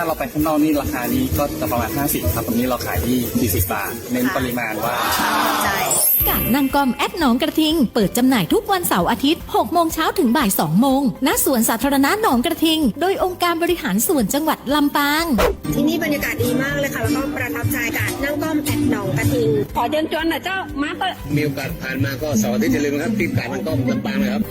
ถ้าเราไปข้างนอกนี่ราคานี้ก็จะประมาณ50ครับตรงนี้เราขายที่40 บาทเน้นปริมาณว่าใช่กาดนางกอมแอดหนองกระทิงเปิดจำหน่ายทุกวันเสาร์อาทิตย์6 โมงเช้าถึงบ่าย 2 โมงณสวนสาธารณะหนองกระทิงโดยองค์การบริหารส่วนจังหวัดลำปางที่นี่บรรยากาศดีมากเลยค่ะแล้วก็ประทับใจกาดนางกอมแอดหนองกระทิงขอเชิญชวนหน่อยเจ้ามาเปิดมีโอกาสผ่านมาก็เสาร์อาทิตย์อย่าลืมนะครับที่กาดนางกอมลำปางนะครับ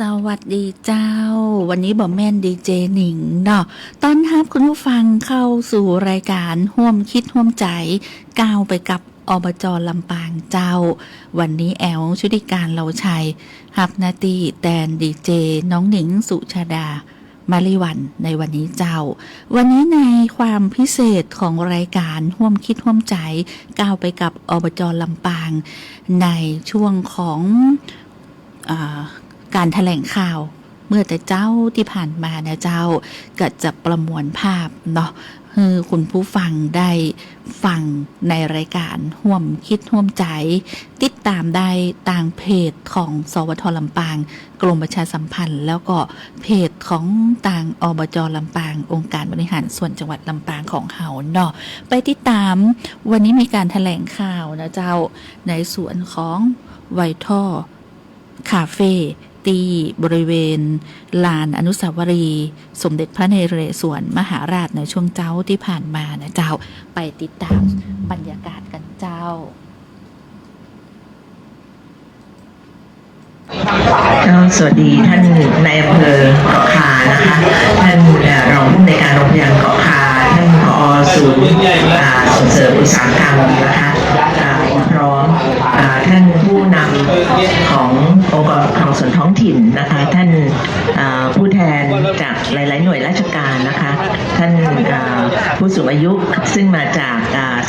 สวัสดีเจ้าวันนี้บอมแมนดีเจหนิงเนาะต้อนรับคุณผู้ฟังเข้าสู่รายการร่วมคิดร่วมใจก้าวไปกับอบจ.ลำปางเจ้าวันนี้แอลชุติการเราชัยฮับนาตีแตนดีเจน้องหนิงสุชาดามาริวันในวันนี้เจ้าวันนี้ในความพิเศษของรายการร่วมคิดร่วมใจก้าวไปกับอบจ.ลำปางในช่วงของการแถลงข่าวเมื่อแต่เจ้าที่ผ่านมานะเจ้าก็จะประมวลภาพเนาะคือคุณผู้ฟังได้ฟังในรายการร่วมคิดร่วมใจติดตามได้ทางเพจของสวท.ลำปางกรมประชาสัมพันธ์แล้วก็เพจของทางอบจ.ลำปางองค์การบริหารส่วนจังหวัดลำปางของเฮาเนาะไปติดตามวันนี้มีการแถลงข่าวนะเจ้าในส่วนของไวท่อคาเฟ่ที่บริเวณลานอนุสาวรีย์สมเด็จพระนเรศวรมหาราชในช่วงเจ้าที่ผ่านมานะเจ้าไปติดตามบรรยากาศกันเจ้าสวัสดีท่านนายอำเภอเกาะคานะคะท่านรองผู้ในวยการโรงพยาบาลเกาะคาท่านผอ.ศูนย์ส่งเสริมอุตสาหกรรมนะคะพร้อมท่านผู้นำขององค์กรปกครองส่วนท้องถิ่นนะคะท่านผู้แทนจากหลายๆหน่วยราชการนะคะท่านผู้สูงอายุซึ่งมาจาก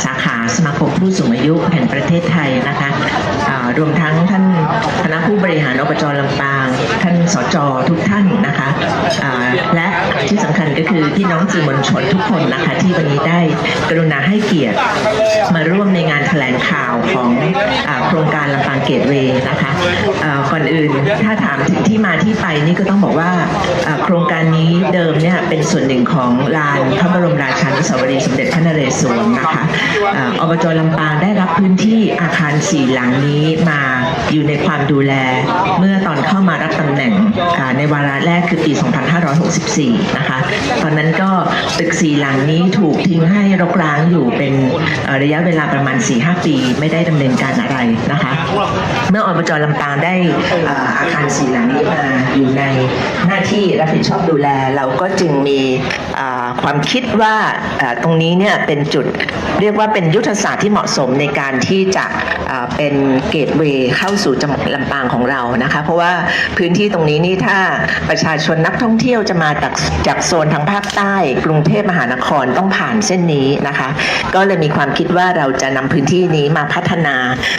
สาขาสมาคมผู้สูงอายุแห่งประเทศไทยนะคะรวมทั้งท่านคณะผู้บริหารอบจ.ลำปางท่านสจ.ทุกท่านนะคะและที่สำคัญก็คือพี่น้องสื่อมวลชนทุกคนนะคะที่วันนี้ได้กรุณาให้เกียรติมาร่วมในงานแถลงข่าวของโครงการลำปางเกตเวย์นะคะก่อนอื่นถ้าถามถึงที่มาที่ไปนี่ก็ต้องบอกว่าโครงการนี้เดิมเนี่ยเป็นส่วนหนึ่งของลานพระบรมราชานุสาวรีย์สมเด็จพระนเรศวรนะคะอบจ.ลำปางได้รับพื้นที่อาคาร4 หลังนี้มาอยู่ในความดูแลเมื่อตอนเข้ามารับตำแหน่งในวาระแรกคือปี 2564 นะคะตอนนั้นก็ตึก4 หลังนี้ถูกทิ้งให้รกร้างอยู่เป็นระยะเวลาประมาณ 4-5 ปีไม่ได้ดำเนินการอะไรนะคะเมื่ออบจ.ลำปางได้อาคาร4 หลังนี้มาอยู่ในหน้าที่รับผิดชอบดูแลเราก็จึงมีความคิดว่าตรงนี้เนี่ยเป็นจุดเรียกว่าเป็นยุทธศาสตร์ที่เหมาะสมในการที่จะเป็นเกตเวย์เข้าสู่จังหวัดลำปางของเรานะคะเพราะว่าพื้นที่ตรงนี้นี่ถ้าประชาชนนักท่องเที่ยวจะมาจากโซนทางภาคใต้กรุงเทพมหานครต้องผ่านเส้นนี้นะคะก็เลยมีความคิดว่าเราจะนำพื้นที่นี้มาพัฒนา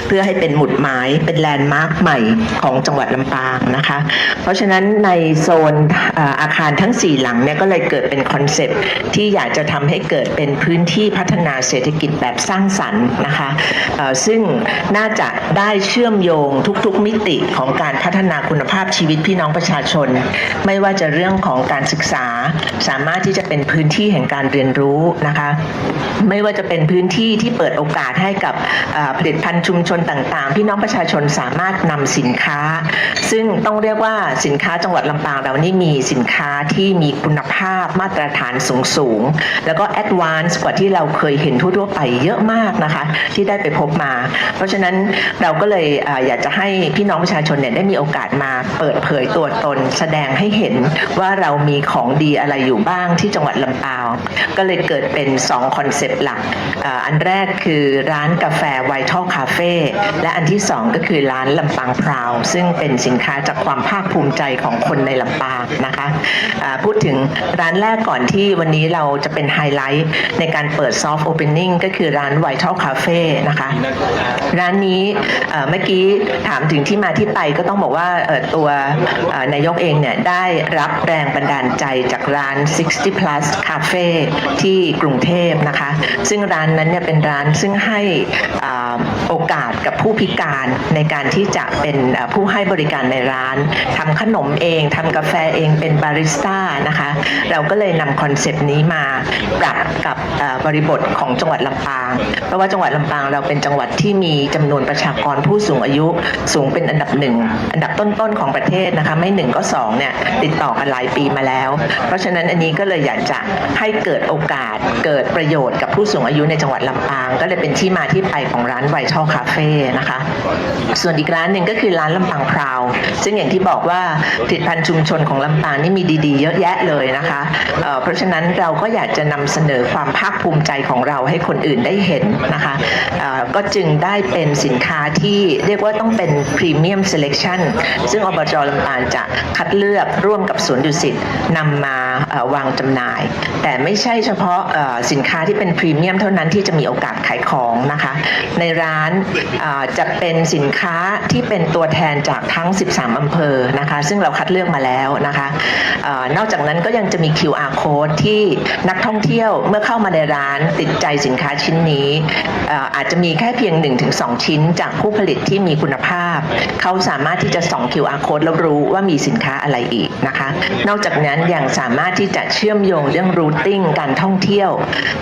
เพื่อให้เป็นหมุดหมายเป็นแลนด์มาร์คใหม่ของจังหวัดลำปางนะคะเพราะฉะนั้นในโซนอาคารทั้ง4 หลังเนี่ยก็เลยเกิดเป็นคอนเซปต์ที่อยากจะทำให้เกิดเป็นพื้นที่พัฒนาเศรษฐกิจแบบสร้างสรรค์นะคะซึ่งน่าจะได้เชื่อมโยงทุกๆมิติของการพัฒนาคุณภาพชีวิตพี่น้องประชาชนไม่ว่าจะเรื่องของการศึกษาสามารถที่จะเป็นพื้นที่แห่งการเรียนรู้นะคะไม่ว่าจะเป็นพื้นที่ที่เปิดโอกาสให้กับผลิตภัณฑ์ชุมชนต่างๆพี่น้องประชาชนสามารถนำสินค้า ซึ่งต้องเรียกว่าสินค้าจังหวัดลำปางเรานี่มีสินค้าที่มีคุณภาพมาตรฐานสูงแล้วก็แอดวานซ์กว่าที่เราเคยเห็นทั่วๆไปเยอะมากนะคะที่ได้ไปพบมาเพราะฉะนั้นเราก็เลยอยากจะให้พี่น้องประชาชนเนี่ยได้มีโอกาสมาเปิดเผยตัวตนแสดงให้เห็นว่าเรามีของดีอะไรอยู่บ้างที่จังหวัดลำปางก็เลยเกิดเป็น2คอนเซปต์หลักอันแรกคือร้านกาแฟไวท์ทัลคาเฟ่และอันที่2ก็คือร้านลำปางพราวซึ่งเป็นสินค้าจากความภาคภูมิใจของคนในลำปางนะคะพูดถึงร้านแรกก่อนที่วันนี้เราจะเป็นไฮไลท์ในการเปิดซอฟต์โอเพนนิ่งก็คือร้านไวท์ทัลคาเฟ่นะคะร้านนี้เมื่อกี้ถามถึงที่มาที่ไปก็ต้องบอกว่าตัวนายกเองเนี่ยได้รับแรงบันดาลใจจากร้าน 60 plus Cafe ที่กรุงเทพนะคะซึ่งร้านนั้นเนี่ยเป็นร้านซึ่งให้โอกาสกับผู้พิการในการที่จะเป็นผู้ให้บริการในร้านทำขนมเองทำกาแฟเองเป็นบาริสต้านะคะเราก็เลยนำคอนเซปต์นี้มาปรับกับบริบทของจังหวัดลำปางเพราะว่าจังหวัดลำปางเราเป็นจังหวัดที่มีจำนวนประชากรผู้สูงอายุสูงเป็นอันดับ1อันดับต้นๆของประเทศนะคะไม่1ก็2เนี่ยติดต่อกันหลายปีมาแล้วเพราะฉะนั้นอันนี้ก็เลยอยากจะให้เกิดโอกาสเกิดประโยชน์กับผู้สูงอายุในจังหวัดลำปางก็เลยเป็นที่มาที่ไปของร้านไวท์ทัลคาเฟ่นะคะส่วนอีกร้านหนึ่งก็คือร้านลำปางพราวซึ่งอย่างที่บอกว่าผลิตภัณฑ์ชุมชนของลำปางนี่มีดีๆเยอะแยะเลยนะคะเพราะฉะนั้นเราก็อยากจะนำเสนอความภาคภูมิใจของเราให้คนอื่นได้เห็นนะคะก็จึงได้เป็นสินค้าที่เรียกว่าต้องเป็นพรีเมียมเซเลคชั่นซึ่งอบจ.ลำปางจะคัดเลือกร่วมกับสวนดุสิตนำมาวางจำหน่ายแต่ไม่ใช่เฉพาะสินค้าที่เป็นพรีเมียมเท่านั้นที่จะมีโอกาสขายของนะคะในร้านจะเป็นสินค้าที่เป็นตัวแทนจากทั้ง13อำเภอนะคะซึ่งเราคัดเลือกมาแล้วนะคะนอกจากนั้นก็ยังจะมี QR code ที่นักท่องเที่ยวเมื่อเข้ามาในร้านติดใจสินค้าชิ้นนี้อาจจะมีแค่เพียง 1-2 ชิ้นจากผู้ผลิตที่มีคุณภาพเขาสามารถที่จะส่อง QR code แล้วรู้ว่ามีสินค้าอะไรอีกนะคะนอกจากนั้นยังสามารถที่จะเชื่อมโยงเรื่อง routing การท่องเที่ยว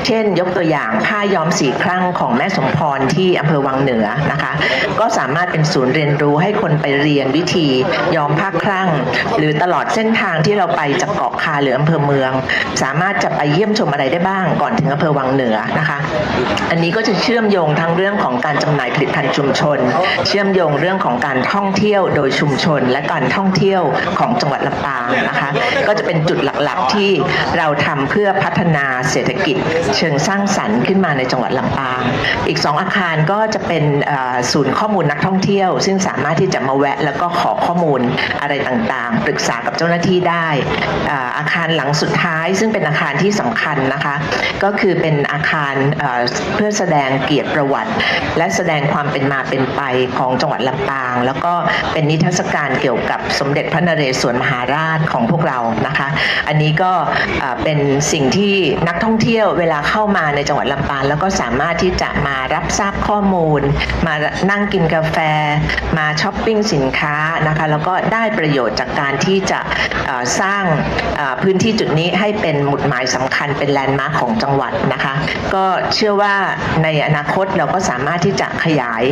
เช่นยกตัวอย่างผ้าย้อมสีครั่งของแม่สมพรที่อำเภอวังเหนือนะคะก็สามารถเป็นศูนย์เรียนรู้ให้คนไปเรียนวิธีย้อมผ้าครั่งหรือตลอดเส้นทางที่เราไปจากเกาะคาหรืออำเภอเมืองสามารถจะไปเยี่ยมชมอะไรได้บ้างก่อนถึงอำเภอวังเหนือนะคะอันนี้ก็จะเชื่อมโยงทั้งเรื่องของการจำหน่ายผลิตภัณฑ์ชุมชนเชื่อมโยงเรื่องของการท่องเที่ยวโดยชุมชนและการท่องเที่ยวของจังหวัดลำปางนะคะก็จะเป็นจุดหลักๆที่เราทำเพื่อพัฒนาเศรษฐกิจเชิงสร้างสรรค์ขึ้นมาในจังหวัดลำปางอีก2อาคารก็จะเป็นศูนย์ข้อมูลนักท่องเที่ยวซึ่งสามารถที่จะมาแวะแล้วก็ขอข้อมูลอะไรต่างๆปรึกษากับเจ้าหน้าที่ได้อาคารหลังสุดท้ายซึ่งเป็นอาคารที่สำคัญนะคะก็คือเป็นอาคารเพื่อแสดงเกียรติประวัติและแสดงความเป็นมาเป็นไปของจังหวัดลำปางแล้วก็เป็นนิทรรศการเกี่ยวกับสมเด็จพระนเรศวรมหาราชของพวกเรานะคะอันนี้ก็เป็นสิ่งที่นักท่องเที่ยวเวลาเข้ามาในจังหวัดลำปางแล้วก็สามารถที่จะมารับทราบข้อมูลมานั่งกินกาแฟมาช้อปปิ้งสินค้านะคะแล้วก็ได้ประโยชน์จากการที่จะสร้างพื้นที่จุดนี้ให้เป็นหมุดหมายสำคัญเป็นแลนด์มาร์คของจังหวัดนะคะก็เชื่อว่าในอนาคตเราก็สามารถที่จะขยาย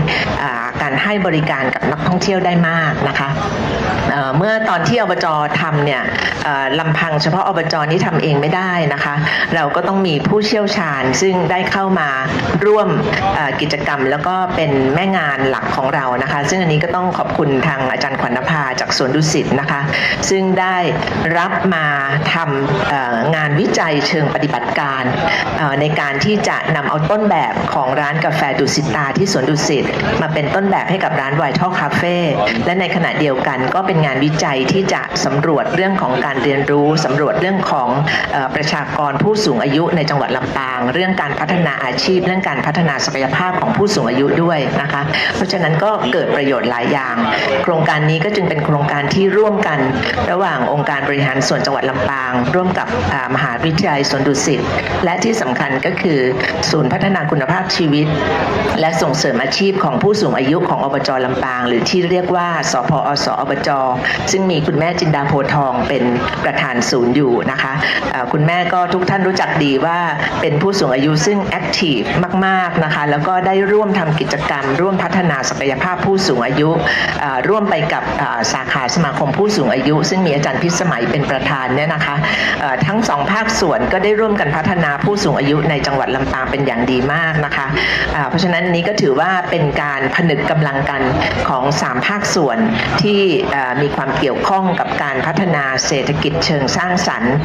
การให้บริการกับนักท่องเที่ยวได้มากนะคะเมื่อตอนที่อบจ.ทำเนี่ยลำพังเฉพาะอบจ.นี้ทำเองไม่ได้นะคะเราก็ต้องมีผู้เชี่ยวชาญซึ่งได้เข้ามาร่วมกิจกรรมแล้วก็เป็นแม่งานหลักของเรานะคะซึ่งอันนี้ก็ต้องขอบคุณทางอาจารย์ขวัญนภาจากสวนดุสิตนะคะซึ่งได้รับมาทำงานวิจัยเชิงปฏิบัติการในการที่จะนำเอาต้นแบบของร้านกาแฟดุสิตาที่สวนดุสิตมาเป็นต้นแบบให้กับร้านไวท์ทัลคาเฟ่และในขณะเดียวกันก็เป็นงานวิจัยที่จะสำรวจเรื่องของการเรียนรู้สำรวจเรื่องของประชากรผู้สูงอายุในจังหวัดลำปางเรื่องการพัฒนาอาชีพเรื่องการพัฒนาศักยภาพของผู้สูงอายุด้วยนะคะเพราะฉะนั้นก็เกิดประโยชน์หลายอย่างโครงการนี้ก็จึงเป็นโครงการที่ร่วมกันระหว่างองค์การบริหารส่วนจังหวัดลำปางร่วมกับมหาวิทยาลัยสวนดุสิตและที่สำคัญก็คือศูนย์พัฒนาคุณภาพชีวิตและส่งเสริมอาชีพของผู้สูงอายุของอบจ.ลำปางหรือที่เรียกว่าสพอสอบจ ซึ่งมีคุณแม่จินดาโพธิ์ทองเป็นประธานศูนย์อยู่นะคะคุณแม่ก็ทุกท่านรู้จักดีว่าเป็นผู้สูงอายุซึ่งแอคทีฟมากๆนะคะแล้วก็ได้ร่วมทำกิจกรรมร่วมพัฒนาศักยภาพผู้สูงอายุร่วมไปกับสาขาสมาคมผู้สูงอายุซึ่งมีอาจารย์พิสมัยเป็นประธานเนี่ยนะคะทั้งสองภาคส่วนก็ได้ร่วมกันพัฒนาผู้สูงอายุในจังหวัดลำปางเป็นอย่างดีมากนะคะเพราะฉะนั้นนี้ก็ถือว่าเป็นการผนึกกำลังกันของ3ภาคส่วนที่มีความเกี่ยวข้องกับการพัฒนาเศรษฐกิจเชิงสร้างสรรค์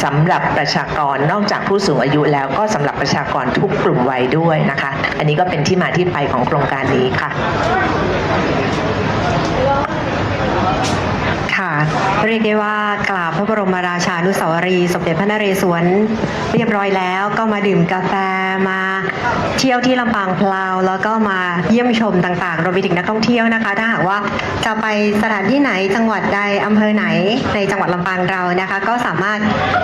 สำหรับประชากรนอกจากผู้สูงอายุแล้วก็สำหรับประชากรทุกกลุ่มวัยด้วยนะคะอันนี้ก็เป็นที่มาที่ไปของโครงการนี้ค่ะค่ะเรียกได้ว่ากราบพระบรมราชานุสาวรีย์สมเด็จพระนเรศวรเรียบร้อยแล้วก็มาดื่มกาแฟมาเที่ยวที่ลำปางพลาวแล้วก็มาเยี่ยมชมต่างๆรวมไปถึงนักท่องเที่ยวนะคะถ้าหากว่าจะไปสถานที่ไหนจังหวัดใดอำเภอไหนในจังหวัดลำปางเรานะคะก็สามารถ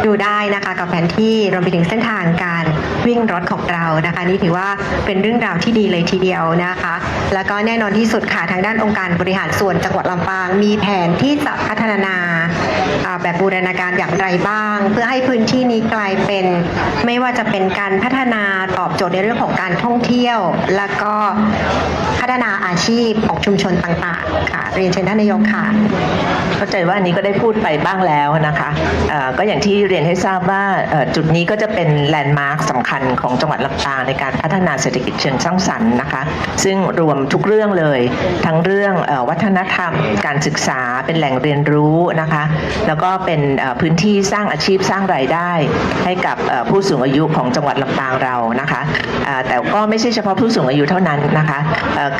ดูได้นะคะกับแผนที่รวมไปถึงเส้นทางการวิ่งรถของเรานะคะนี่ถือว่าเป็นเรื่องราวที่ดีเลยทีเดียวนะคะแล้วก็แน่นอนที่สุดค่ะทางด้านองค์การบริหารส่วนจังหวัดลำปางมีแผนที่จะพัฒนาแบบบูรณาการอย่างไรบ้างเพื่อให้พื้นที่นี้กลายเป็นไม่ว่าจะเป็นการพัฒนาตอบโจทย์ในเรื่องของการท่องเที่ยวแล้วก็พัฒนาอาชีพของชุมชนต่างๆค่ะเรียนเชิญท่านนายกค่ะเข้าใจว่าอันนี้ก็ได้พูดไปบ้างแล้วนะคะก็อย่างที่เรียนให้ทราบว่าจุดนี้ก็จะเป็นแลนด์มาร์คสำคัญของจังหวัดลำปางในการพัฒนาเศรษฐกิจเชิงสร้างสรรค์นะคะซึ่งรวมทุกเรื่องเลยทั้งเรื่องวัฒนธรรมการศึกษาเป็นแหล่งเรียนรู้นะคะแล้วก็เป็นพื้นที่สร้างอาชีพสร้างรายได้ให้กับผู้สูงอายุของจังหวัดลำปางเรานะคะแต่ก็ไม่ใช่เฉพาะผู้สูงอายุเท่านั้นนะคะ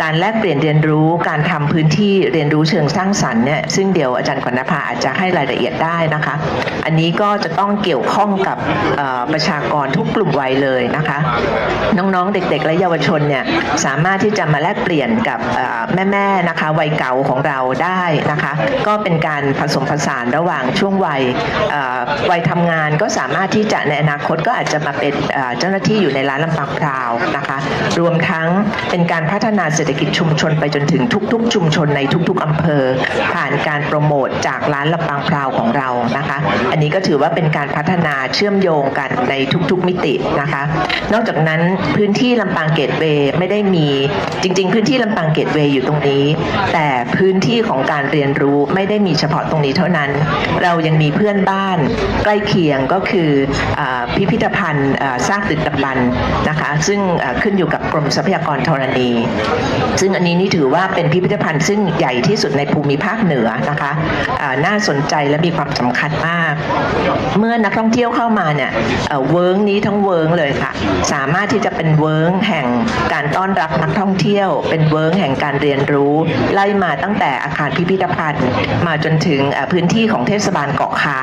การแลกเปลี่ยนเรียนรู้การทำพื้นที่เรียนรู้เชิงสร้างสรรค์เนี่ยซึ่งเดี๋ยวอาจารย์ขวัญนภาอาจจะให้รายละเอียดได้นะคะอันนี้ก็จะต้องเกี่ยวข้องกับประชากรทุกกลุ่มวัยเลยนะคะน้องๆเด็กๆและเยาวชนเนี่ยสามารถที่จะมาแลกเปลี่ยนกับแม่ๆนะคะวัยเก่าของเราได้นะคะก็เป็นการผสมผสานระหว่างช่วงวัยทำงานก็สามารถที่จะในอนาคตก็อาจจะมาเป็นเจ้าหน้าที่อยู่ในร้านลำปางพราวนะคะรวมทั้งเป็นการพัฒนาเศรษฐกิจชุมชนไปจนถึงทุกๆชุมชนในทุกๆอำเภอผ่านการโปรโมทจากร้านลำปางพราวของเรานะคะอันนี้ก็ถือว่าเป็นการพัฒนาเชื่อมโยงกันในทุกๆมิตินะคะนอกจากนั้นพื้นที่ลำปางเกตเวย์ไม่ได้มีจริงๆพื้นที่ลำปางเกตเวย์อยู่ตรงนี้แต่พื้นที่ของการเรียนรู้ไม่ได้มีเฉพาะตรงนี้เท่านั้นเรายังมีเพื่อนบ้านใกล้เคียงก็คือพิพิธภัณฑ์ซากดึกดำบรรพ์นะคะซึ่งขึ้นอยู่กับกรมทรัพยากรธรณีซึ่งอันนี้นี่ถือว่าเป็นพิพิธภัณฑ์ซึ่งใหญ่ที่สุดในภูมิภาคเหนือนะคะน่าสนใจและมีความสำคัญมากเมื่อนักท่องเที่ยวเข้ามาเนี่ยเวิร์กนี้ทั้งเวิร์กเลยค่ะสามารถที่จะเป็นเวิร์กแห่งการต้อนรับนักท่องเที่ยวเป็นเวิร์กแห่งการเรียนรู้ไล่มาตั้งแต่อาคารพิพิธภัณฑ์มาจนถึงพื้นที่ของเทศบาลเกาะคา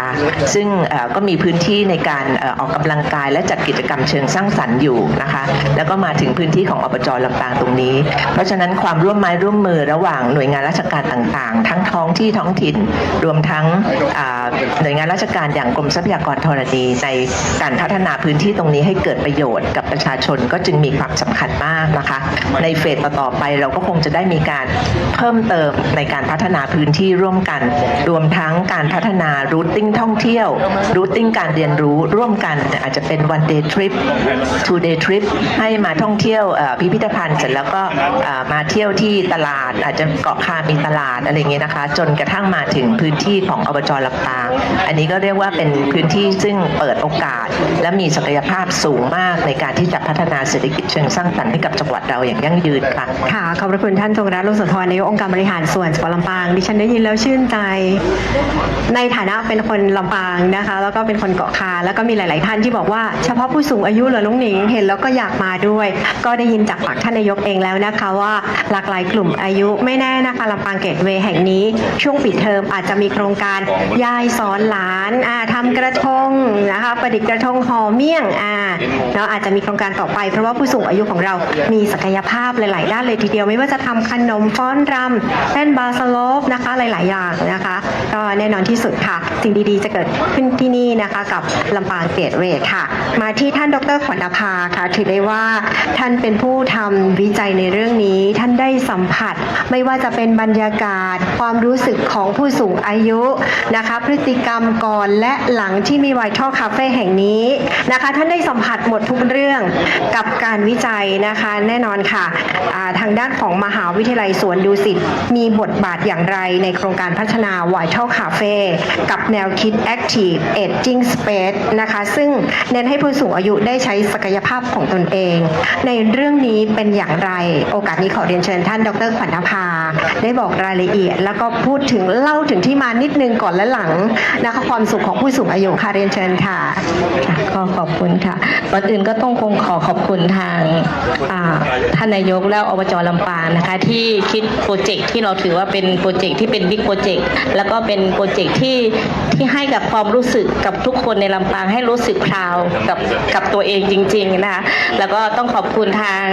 ซึ่งก็มีพื้นที่ในการออกกำลังกายและจัดกิจกรรมเชิงสร้างสรรค์อยู่นะคะแล้วก็มาถึงพื้นที่ของอบจ.ลำปางตรงนี้เพราะฉะนั้นความร่วมไม้ร่วมมือระหว่างหน่วยงานราชการต่างๆทั้งท้องที่ท้องถิ่นรวมทั้งหน่วยงานราชการอย่างกรมทรัพยากรธรณีในการพัฒนาพื้นที่ตรงนี้ให้เกิดประโยชน์กับประชาชนก็จึงมีความสำคัญมากนะคะในเฟสต่อๆไปเราก็คงจะได้มีการเพิ่มเติมในการพัฒนาพื้นที่ร่วมกันรวมทั้งการพัฒนารูทติ้งท่องเที่ยวรูทติ้งการเรียนรู้ร่วมกันอาจจะเป็น one day trip two day trip ให้มาท่องเที่ยวพิพิธภัณฑ์เสร็จแล้วก็มาเที่ยวที่ตลาดอาจจะเกาะคามีตลาดอะไรเงี้ยนะคะจนกระทั่งมาถึงพื้นที่ของอบจ.ลำปางอันนี้ก็เรียกว่าเป็นพื้นที่ซึ่งเปิดโอกาสและมีศักยภาพสูงมากในการที่จะพัฒนาเศรษฐกิจเชิงสร้างสรรค์ให้กับจังหวัดเราอย่างยั่งยืนค่ะค่ะขอบพระคุณท่านจงรักลูกสุนทรนายกองค์การบริหารส่วนจังหวัดลำปางดิฉันได้ยินแล้วชื่นใจในฐานะเป็นคนลำปางนะคะแล้วก็เป็นคนเกาะคาแล้วก็มีหลายๆท่านที่บอกว่าเฉพาะผู้สูงอายุเหรอลุงหนิงเห็นแล้วก็อยากมาด้วยก็ได้ยินจากปากท่านนายกเองแล้วนะคะว่าหลากหลายกลุ่มอายุไม่แน่นะคะลำปางเกตเวย์แห่งนี้ช่วงปิดเทอมอาจจะมีโครงการยายสอนหลานทำกระทงนะคะประดิษฐ์กระทงห่อเมี่ยงแล้วอาจจะมีโครงการต่อไปเพราะว่าผู้สูงอายุของเรามีศักยภาพหลายๆด้านเลยทีเดียวไม่ว่าจะทำขนมฟ้อนรำเต้นบาสโลปนะคะหลายๆอย่างนะคะก็แน่นอนที่ สุดค่ะสิ่งดีๆจะเกิดขึ้นที่นี่นะคะกับลำปางเกตเวทค่ะมาที่ท่านดร.ขวัญนภาค่ะถือได้ว่าท่านเป็นผู้ทำวิจัยในเรื่องนี้ท่านได้สัมผัสไม่ว่าจะเป็นบรรยากาศความรู้สึกของผู้สูงอายุนะคะพฤติกรรมก่อนและหลังที่มีไวท์เทิลคาเฟ่แห่งนี้นะคะท่านได้สัมผัสหมดทุกเรื่องกับการวิจัยนะคะแน่นอนค่ะทางด้านของมหาวิทยาลัยสวนดุสิตมีบทบาทอย่างไรในโครงการพัฒนา Vital Cafe กับแนวคิด Active Aging Space นะคะซึ่งเน้นให้ผู้สูงอายุได้ใช้ศักยภาพของตนเองในเรื่องนี้เป็นอย่างไรโอกาสนี้ขอเรียนเชิญท่านดร.ขวัญนภาได้บอกรายละเอียดแล้วก็พูดถึงเล่าถึงที่มานิดนึงก่อนและหลังนะคะความสุขของผู้สูงอายุค่ะเรียนเชิญค่ะ ก็ขอบคุณค่ะก่อนอื่นก็ต้องคงขอขอบคุณทางท่านนายกและอบจ.ลำปางนะคะที่คิดโปรเจกต์ที่เราถือว่าเป็นโปรเจกต์ที่เป็นบิ๊กโปรเจกต์แล้วก็เป็นโปรเจกต์ที่ให้กับความรู้สึกกับทุกคนในลำปางให้รู้สึกพราวกับตัวเองจริงๆนะคะแล้วก็ต้องขอบคุณทาง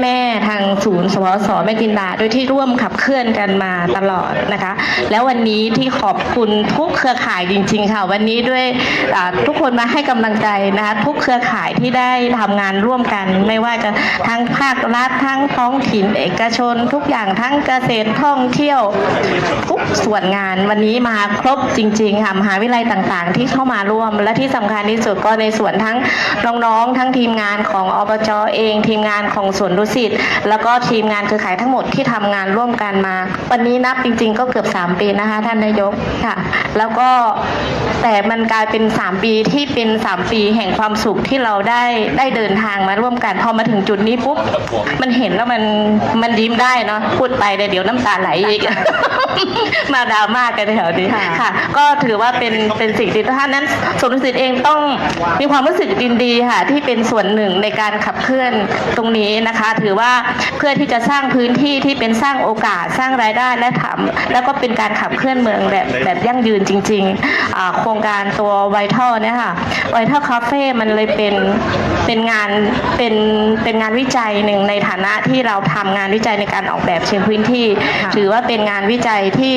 แม่ทางศูนย์สวส.แม่จินดาโดยที่ร่วมขับเคลื่อนกันมาตลอดนะคะแล้ววันนี้ที่ขอบคุณทุกเครือข่ายจริงๆค่ะวันนี้ด้วยทุกคนมาให้กำลังใจนะคะทุกเครือข่ายที่ได้ทำงานร่วมกันไม่ว่าจะทั้งภาครัฐทั้งท้องถิ่นเอกชนทุกอย่างทั้งเกษตรท่องเที่ยวทุกส่วนงานวันนี้มาครบจริงๆค่ะมหาวิทยาลัยต่างๆที่เข้ามาร่วมและที่สำคัญที่สุดก็ในส่วนทั้งน้องๆทั้งทีมงานของอบจ.เองทีมงานของสวนดุสิตแล้วก็ทีมงานเครือข่ายทั้งหมดที่ทำงานร่วมกันมาวันนี้นับจริงๆก็เกือบ3 ปีนะคะท่านนายกค่ะแล้วก็แต่มันกลายเป็น3 ปีที่เป็น3 ปีแห่งความสุขที่เราได้เดินทางมาร่วมกันพอมาถึงจุดนี้ปุ๊บมันเห็นแล้วมันยิ้มได้เนาะพูดไปเดี๋ยวน้ำตาไหลอีก มาดราม่ากันแถวนี้ค่ะก็ถือว่าเป็นสิ่งที่ท่านนั้นสวนดุสิตเองต้องมีความรู้สึกยินดีค่ะที่เป็นส่วนหนึ่งในการขับเคลื่อนตรงนี้นะคะถือว่าเพื่อที่จะสร้างพื้นที่ที่เป็นสร้างโอกาสสร้างรายได้และแล้วก็เป็นการขับเคลื่อนเมืองแบบยั่งยืนจริงๆโครงการตัวไวท์เทิลเนี่ยค่ะไวท์เทิลคาเฟ่มันเลยเป็นงานวิจัยหนึ่งในฐานะที่เราทำงานวิจัยในการออกแบบเชิงพื้นที่ถือว่าเป็นงานวิจัยที่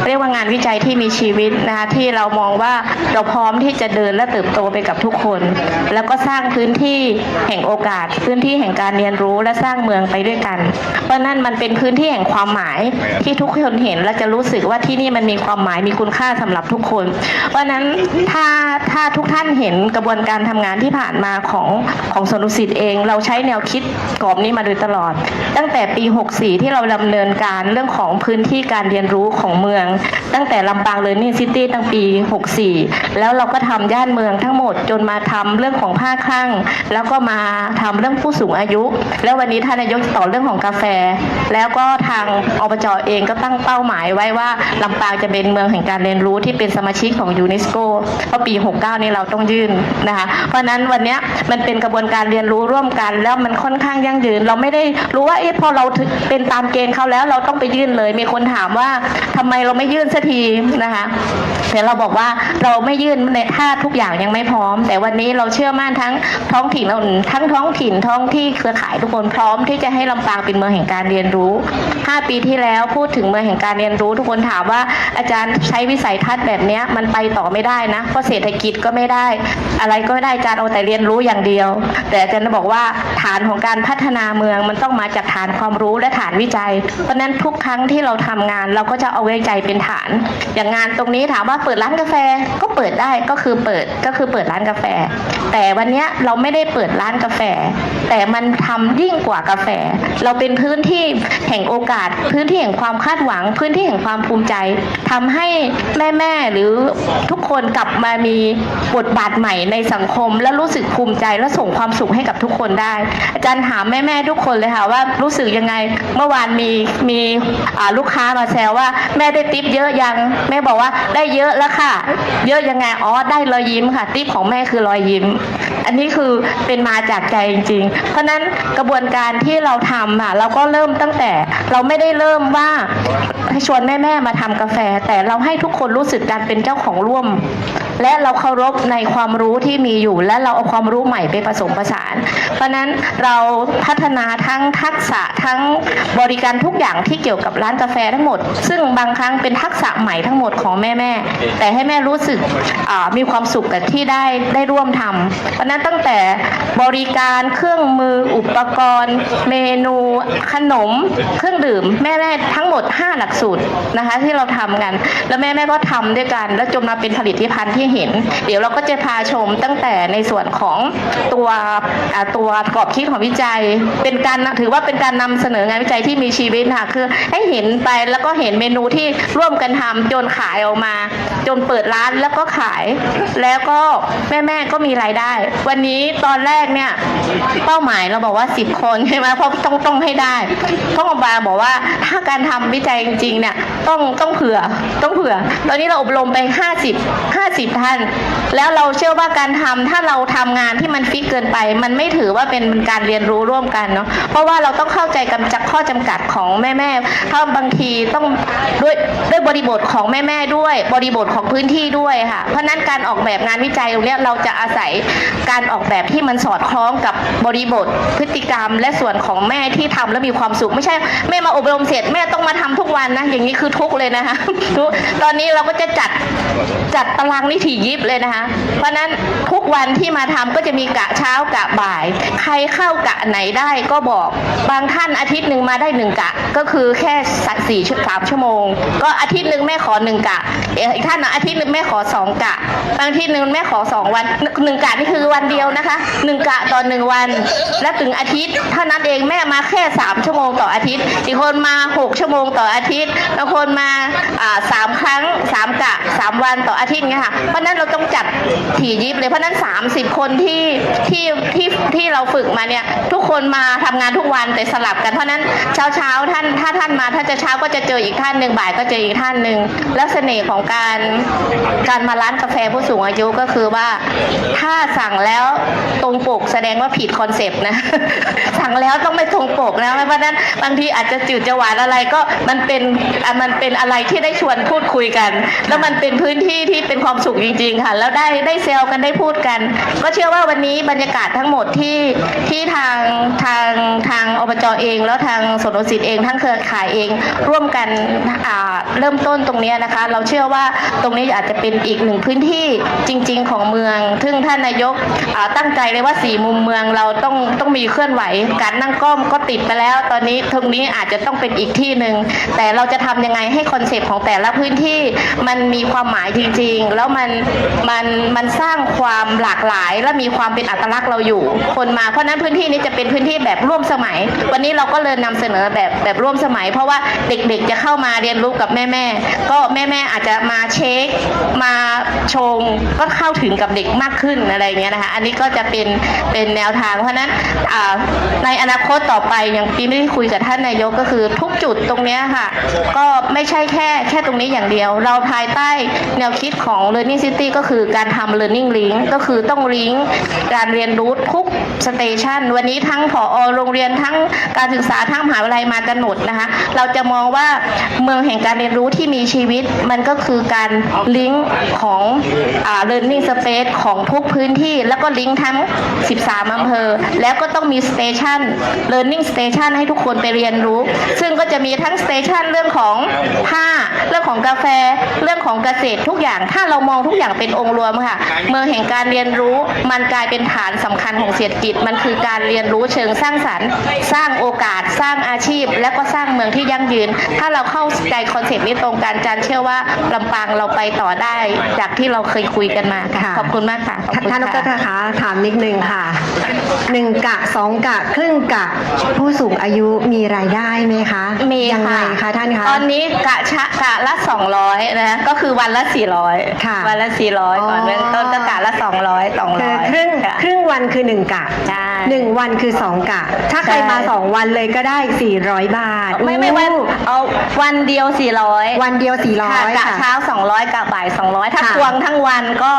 เรียกว่างานวิจัยที่มีชีวิตนะคะที่เรามองว่าเราพร้อมที่จะเดินและเติบโตไปกับทุกคนแล้วก็สร้างพื้นที่แห่งโอกาสพื้นที่แห่งการเรียนรู้และสร้างเมืองไปด้วยกันเพราะนั่นมันเป็นพื้นที่แห่งความหมายที่ทุกคนเห็นและจะรู้สึกว่าที่นี่มันมีความหมายมีคุณค่าสำหรับทุกคนเพราะนั้นถ้าทุกท่านเห็นกระบวนการทำงานที่ผ่านมาของสวนดุสิตเองเราใช้แนวคิดกรอบนี้มาโดยตลอดตั้งแต่ปี64ที่เราดำเนินการเรื่องของพื้นที่การเรียนรู้ของเมืองตั้งแต่ลำปางเลิร์นนิ่งซิตี้ตั้งปี64แล้วเราก็ทำย่านเมืองทั้งหมดจนมาทำเรื่องของภาคคลั่งแล้วก็มาทำเรื่องผู้สูงอายุแล้ววันนี้ท่านนายกต่อเรื่องของกาแฟแล้วก็ทางอบจ.เองก็ตั้งเป้าหมายไว้ว่าลำปางจะเป็นเมืองแห่งการเรียนรู้ที่เป็นสมาชิกของยูเนสโกเพราะปี69นี้เราต้องยื่นนะคะเพราะนั้นวันนี้มันเป็นกระบวนการเรียนรู้ร่วมกันแล้วมันค่อนข้างยั่งยืนเราไม่ได้รู้ว่าพอเราเป็นตามเกณฑ์เขาแล้วเราต้องไปยื่นเลยมีคนถามว่าทำไมเราไม่ยื่นสักทีนะคะแต่เราบอกว่าเราไม่ยื่นในถ้าทุกอย่างยังไม่พร้อมแต่วันนี้เราเชื่อมั่นทั้งท้องถิ่นทั้งท้องถิ่นท้องที่เครือข่ายทุกคนพร้อมที่จะให้ลำปางเป็นเมืองแห่งการเรียนรู้5 ปีที่แล้วพูดถึงเมืองแห่งการเรียนรู้ทุกคนถามว่าอาจารย์ใช้วิสัยทัศน์แบบนี้มันไปต่อไม่ได้นะเพราะเศรษฐกิจก็ไม่ได้อะไรก็ไม่ได้อาจารย์เอาแต่เรียนรู้อย่างเดียวแต่อาจารย์บอกว่าฐานของการพัฒนาเมืองมันต้องมาจากฐานความรู้และฐานวิจัยเพราะนั้นทุกครั้งที่เราทำงานเราก็จะเอาวิจัยเป็นฐานอย่างงานตรงนี้ถามว่าเปิดร้านกาแฟก็เปิดได้ก็คือเปิดร้านกาแฟแต่วันนี้เราไม่ได้เปิดร้านกาแฟแต่มันทำยิ่งกว่ากาแฟเราเป็นพื้นที่แห่งโอกาสพื้นที่แห่งความคาดหวังพื้นที่แห่งความภูมิใจทำให้แม่หรือทุกคนกลับมามีบทบาทใหม่ในสังคมและรู้สึกภูมิใจและส่งความสุขให้กับทุกคนได้อาจารย์ถามแม่ทุกคนเลยค่ะว่ารู้สึกยังไงเมื่อวานมีลูกค้ามาแซวว่าแม่ได้ทิปเยอะยังแม่บอกว่าได้เยอะแล้วค่ะเยอะยังไงได้รอยยิ้มค่ะทิปของแม่คือรอยยิ้มอันนี้คือเป็นมาจากใจจริงๆเพราะนั้นกระบวนการที่เราทำค่ะเราก็เริ่มตั้งแต่เราไม่ได้เริ่มว่าให้ชวนแม่มาทำกาแฟแต่เราให้ทุกคนรู้สึกการเป็นเจ้าของร่วมและเราเคารพในความรู้ที่มีอยู่และเราเอาความรู้ใหม่ไปผสมผสานเพราะนั้นเราพัฒนาทั้งทักษะทั้งบริการทุกอย่างที่เกี่ยวกับร้านกาแฟทั้งหมดซึ่งบางครั้งเป็นทักษะใหม่ทั้งหมด ของแม่แต่ให้แม่รู้สึกมีความสุขกับที่ได้ร่วมทำเพราะนั้นตั้งแต่บริการเครื่องมืออุปกรณ์เมนูขนมเครื่องดื่มแม่ทั้งหมด5หลักสูตรนะคะที่เราทำกันแล้วแม่ก็ทำด้วยกันแล้วจนมาเป็นผลิตภัณฑ์ที่เห็นเดี๋ยวเราก็จะพาชมตั้งแต่ในส่วนของตัวกรอบคิดของวิจัยเป็นการถือว่าเป็นการนำเสนองานวิจัยที่มีชีวิตค่ะคือให้เห็นไปแล้วก็เห็นเมนูที่ร่วมกันทำจนขายออกมาจนเปิดร้านแล้วก็ขายแล้วก็แม่ก็มีรายได้วันนี้ตอนแรกเนี่ยเป้าหมายเราบอกว่า10 คนใช่ไหมเพราะต้องให้ได้พ่อบาบอกว่าถ้าการทำวิจัยจริงๆเนี่ยต้องเผื่อตอนนี้เราอบรมไป50ท่านแล้วเราเชื่อว่าการทำถ้าเราทำงานที่มันฟิกเกินไปมันไม่ถือว่าเป็นการเรียนรู้ร่วมกันเนาะเพราะว่าเราต้องเข้าใจกับข้อจำกัดของแม่ถ้าบางทีต้องด้วยบริบทของแม่ด้วยบริบทของพื้นที่ด้วยค่ะเพราะนั้นการออกแบบงานวิจัยตรงนี้เราจะอาศัยการออกแบบที่มันสอดคล้องกับบริบทพฤติกรรมและส่วนของแม่ที่ทำแล้วมีความสุขไม่ใช่แม่มาอบรมเสร็จแม่ต้องมาทำทุกวันนะอย่างนี้คือทุกเลยนะคะตอนนี้เราก็จะจัดตารางนิถี่ยิบเลยนะคะเพราะนั้นทุกวันที่มาทำก็จะมีกะเช้ากะบ่ายใครเข้ากะไหนได้ก็บอกบางท่านอาทิตย์หนึ่งมาได้1 กะก็คือแค่3 ชั่วโมงก็อาทิตย์หนึ่งแม่ขอ1 กะอีกท่านอาทิตย์หนึ่งแม่ขอ2 กะบางอาทิตย์หนึ่งแม่ขอ2 วัน1 กะนี่คือวันเดียวนะคะ1 กะต่อ1 วันและถึงอาทิตย์เท่านั้นเองแม่มาแค่3 ชั่วโมงต่ออาทิตย์อีกคนมา6 ชั่วโมงต่ออาทิตย์บางคนมา3 ครั้ง3 กะ3 วันต่ออาทิตย์เงี้ยค่ะเพราะนั้นเราต้องจัดถี่ยิบเลยเพราะนั้น30 คนที่เราฝึกมาเนี่ยทุกคนมาทำงานทุกวันแต่สลับกันเพราะนั้นเช้าท่านถ้าท่านมาถ้าจะเช้าก็จะเจออีกท่านหนึ่งบ่ายก็เจออีกท่านหนึ่งแล้วเสน่ห์ของการมาร้านกาแฟผู้สูงอายุก็คือว่าถ้าสั่งแล้วตรงปกแสดงว่าผิดคอนเซปต์นะ สั่งแล้วต้องไม่ตรงปกนะเพราะนั้นบางทีอาจจะจืดจะหวานอะไรก็มันเป็นอะไรที่ได้ชวนพูดคุยกันแล้วมันเป็นพื้นที่ที่เป็นความสุขจริงๆค่ะแล้วได้เซลกันได้พูดกันก็เชื่อว่าวันนี้บรรยากาศทั้งหมดที่ทางอบจ.เองแล้วทางสวนดุสิตเองทั้งเครือข่ายเองร่วมกันเริ่มต้นตรงนี้นะคะเราเชื่อว่าตรงนี้อาจจะเป็นอีก1 พื้นที่จริงๆของเมืองซึ่งท่านนายกตั้งใจเลยว่า4 มุมเมืองเราต้องมีเคลื่อนไหวการนั่งก้มก็ติดไปแล้วตอนนี้ตรงนี้อาจจะต้องเป็นอีกที่หนึ่งแต่เราจะทำยังไงให้คอนเซปต์ของแต่ละพื้นที่มันมีความหมายจริงๆแล้วมันสร้างความหลากหลายและมีความเป็นอัตลักษณ์เราอยู่คนมาเพราะนั้นพื้นที่นี้จะเป็นพื้นที่แบบร่วมสมัยวันนี้เราก็เลยนำเสนอแบบร่วมสมัยเพราะว่าเด็กๆจะเข้ามาเรียนรู้กับแม่ก็แม่อาจจะมาเช็คมาชงก็เข้าถึงกับเด็กมากขึ้นอะไรเงี้ยนะคะอันนี้ก็จะเป็นแนวทางเพราะนั้นในอนาคตต่อไปอย่างปีนี้คุยกับท่านนายกก็คือทุกจุดตรงนี้ค่ะก็ไม่ใช่แค่ตรงนี้อย่างเดียวเราภายใต้แนวคิดของ Learning City ก็คือการทำ Learning Link ก็คือต้องลิงก์การเรียนรู้ทุกสเตชันวันนี้ทั้งผอ.โรงเรียนทั้งการศึกษาทั้งมหาวิทยาลัยมากันหมดนะคะเราจะมองว่าเมืองแห่งการเรียนรู้ที่มีชีวิตมันก็คือการลิงก์ของLearning Space ของทุกพื้นที่แล้วก็ลิงก์ทั้ง13 อำเภอแล้วก็ต้องมีสเตชัน Learning Station ให้ทุกคนไปเรียนรู้ซึ่งก็จะมีทั้งสเตชันเรื่องของผ้าเรื่องของกาแฟเรื่องของเกษตรทุกอย่างถ้าเรามองทุกอย่างเป็นองค์รวมค่ะเมืองแห่งการเรียนรู้มันกลายเป็นฐานสำคัญของเศรษฐกิจมันคือการเรียนรู้เชิงสร้างสรรค์สร้างโอกาสสร้างอาชีพและก็สร้างเมืองที่ยั่งยืนถ้าเราเข้าใจคอนเซปต์นี้ตรงกันจันเชื่อว่าลำปางเราไปต่อได้จากที่เราเคยคุยกันมาค่ะขอบคุณมากค่ะท่านดร.คะถามนิดนึงค่ะ1 กะ 2 กะครึ่งกะผู้สูงอายุมีรายได้ไหมคะมียังไงคะท่านคะตอนนี้กะละ200นะก็คือวันละ400ค่ะวันละ400ก่อนเริ่มต้นก็กะละ200คือครึ่งวันคือ1 กะ1 วันคือ2 กะถ้าใครมา2 วันเลยก็ได้400 บาทไม่วันเอาวันเดียว400วันเดียว400กะเช้า200กะบ่าย200ถ้าควงทั้งวันก็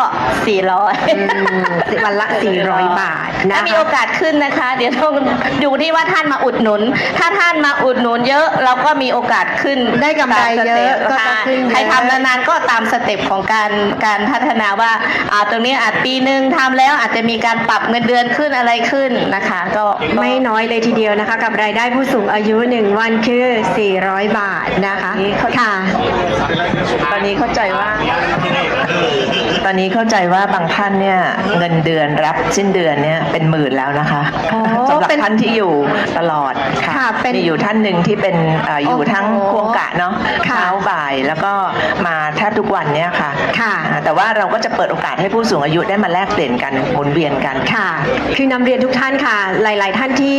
400 วันละ 400 บาทนะ ถ้ามี คะ โอกาสขึ้นนะคะ เดี๋ยวต้องดูที่ว่าท่านมาอุดหนุน ถ้าท่านมาอุดหนุนเยอะเราก็มีโอกาสขึ้น ได้กำไรเยอะก็จะขึ้นเยอะ ใครทำนานๆก็ตามสเต็ปของการพัฒนาว่าตรงนี้อาจปีหนึ่งทำแล้วอาจจะมีการปรับเงินเดือนขึ้นอะไรขึ้นนะคะก็ ไม่น้อยเลยทีเดียวนะคะ กับรายได้ผู้สูงอายุ 1 วันคือ 400 บาทนะคะค่ะ ตอนนี้เข้าใจว่าบางท่านเนี่ยเงินเดือนรับสิ้นเดือนเนี่ยเป็นหมื่นแล้วนะคะ อ๋อ สำหรับ เป็น ท่านที่อยู่ตลอดค่ะ ค่ะเป็น มีอยู่ท่านหนึ่งที่เป็นอยู่ทั้งควงกะเนาะ ค่ะ เช้าบ่ายแล้วก็มาแทบทุกวันเนี่ยค่ะ ค่ะ แต่ว่าเราก็จะเปิดโอกาสให้ผู้สูงอายุได้มาแลกเปลี่ยนกันหมุนเวียนกัน ค่ะ คือนำเรียนทุกท่านค่ะ หลาย ๆ ท่านที่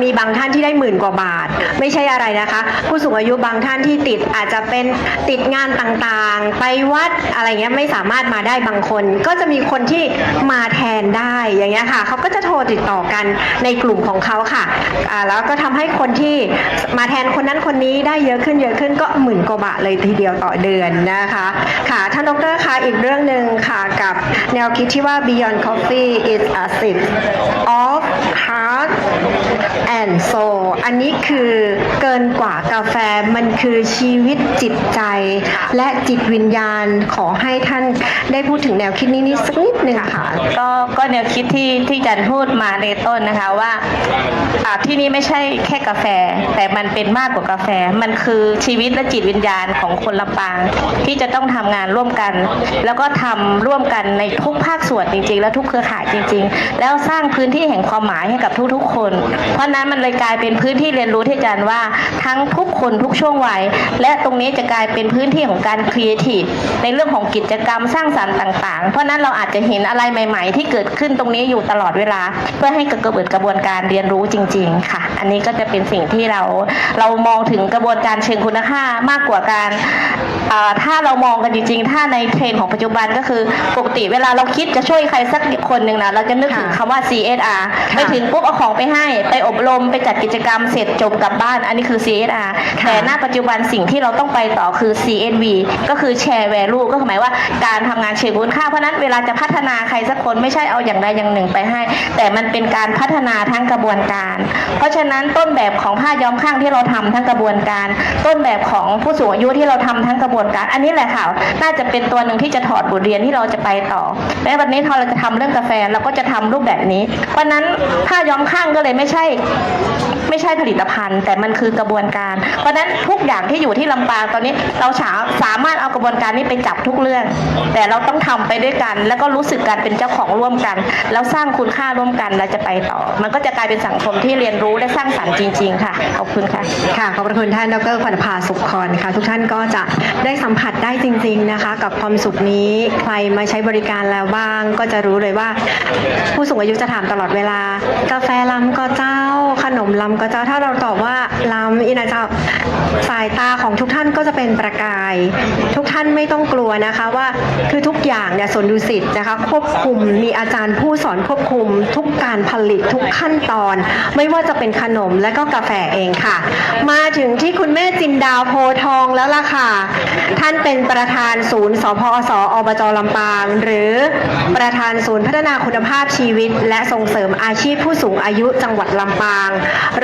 มีบางท่านที่ได้10,000 กว่าบาท ไม่ใช่อะไรนะคะ ผู้สูงอายุบางท่านที่อาจจะเป็นติดงานต่างๆ ไปวัดอะไรเงี้ยไม่สามารถมาได้บางคน ก็จะมีคนที่มาแทนได้อย่างเงี้ยค่ะเขาก็จะโทรติดต่อกันในกลุ่มของเขาค่ะแล้วก็ทำให้คนที่มาแทนคนนั้นคนนี้ได้เยอะขึ้นก็10,000 กว่าบาทเลยทีเดียวต่อเดือนนะคะค่ะท่านดร.คะอีกเรื่องหนึ่งค่ะกับแนวคิดที่ว่า Beyond Coffee is a sip of heart and soul อันนี้คือเกินกว่ากาแฟมันคือชีวิตจิตใจ และจิตวิญญาณขอให้ท่านได้พูดถึงแนวคิดนี้สักนิดหนึ่งค่ะ ก็แนวคิดที่จันพูดมาในต้นนะคะว่าที่นี่ไม่ใช่แค่กาแฟ แต่มันเป็นมากกว่ากาแฟ มันคือชีวิตและจิตวิญญาณของคนลำปางที่จะต้องทำงานร่วมกัน แล้วก็ทำร่วมกันในทุกภาคส่วนจริงๆ และทุกเครือข่ายจริงๆ แล้วสร้างพื้นที่แห่งความหมายให้กับทุกๆคน เพราะนั้นมันเลยกลายเป็นพื้นที่เรียนรู้ที่จันว่าทั้งทุกคนทุกช่วงวัยและตรงนี้จะกลายเป็นพื้นที่ของการครีเอทีฟในเรื่องของกิจกรรมสร้างสรรค์ต่างๆ เพราะนั้นเราอาจจะเห็นอะไรใหม่ๆที่เกิดขึ้นตรงนี้อยู่ตลอดเวลาเพื่อให้เกิดกระบวนการเรียนรู้จริงๆค่ะอันนี้ก็จะเป็นสิ่งที่เรามองถึงกระบวนการเชิงคุณค่ามากกว่าการถ้าเรามองกันจริงๆถ้าในเทรนด์ของปัจจุบันก็คือปกติเวลาเราคิดจะช่วยใครสักคนหนึ่งนะเราจะนึกถึงคำว่า CSR ไปถึงปุ๊บเอาของไปให้ไปอบรมไปจัดกิจกรรมเสร็จจบกลับบ้านอันนี้คือ CSR แต่ณปัจจุบันสิ่งที่เราต้องไปต่อคือ CSV ก็คือ Share Value ก็หมายว่าการทำงานเชิงคุณค่าเพราะนั้นเวลาจะพัฒนาใครสักคนไม่ใช่เอาอย่างใดอย่างหนึ่งไปให้แต่มันเป็นการพัฒนาทั้งกระบวนการเพราะฉะนั้นต้นแบบของผ้าย้อมข้างที่เราทำทั้งกระบวนการต้นแบบของผู้สูงอายุที่เราทำทั้งกระบวนการอันนี้แหละค่ะน่าจะเป็นตัวหนึ่งที่จะถอดบทเรียนที่เราจะไปต่อและวันนี้พอเราจะทำเรื่องกาแฟเราก็จะทำรูปแบบนี้เพราะนั้นผ้าย้อมข้างก็เลยไม่ใช่ผลิตภัณฑ์แต่มันคือกระบวนการเพราะนั้นทุกอย่างที่อยู่ที่ลำปางตอนนี้เราสามารถเอากระบวนการนี้ไปจับทุกเรื่องแต่เราต้องทำไปด้วยกันแล้วก็รู้สึกการเป็นเจ้าของร่วมกันแล้วสร้างคุณค่าร่วมกันเราจะไปต่อมันก็จะกลายเป็นสังคมที่เรียนรู้และสร้างสรรค์จริงๆค่ะขอบคุณค่ะค่ะขอบพระคุณท่านดร.ขวัญภาสุขครค่ะทุกท่านก็จะได้สัมผัสได้จริงๆนะคะกับความสุขนี้ใครมาใช้บริการแล้วบ้างก็จะรู้เลยว่าผู้สูงอายุจะถามตลอดเวลากาแฟลำก็เจ้าขนมลำก็เจ้าถ้าเราตอบว่าลำอีนะเจ้าสายตาของทุกท่านก็จะเป็นประกายทุกท่านไม่ต้องกลัวนะคะว่าคือทุกอย่างเนี่ยสวนดุสิตนะคะควบคุมมีอาจารย์ผู้สอนควบคุมทุกการผลิตทุกขั้นตอนไม่ว่าจะเป็นขนมและก็กาแฟเองค่ะมาถึงที่คุณแม่จินดาโพทองแล้วล่ะค่ะท่านเป็นประธานศูนย์สพสอบจ.ลำปางหรือประธานศูนย์พัฒนาคุณภาพชีวิตและส่งเสริมอาชีพผู้สูงอายุจังหวัดลำปาง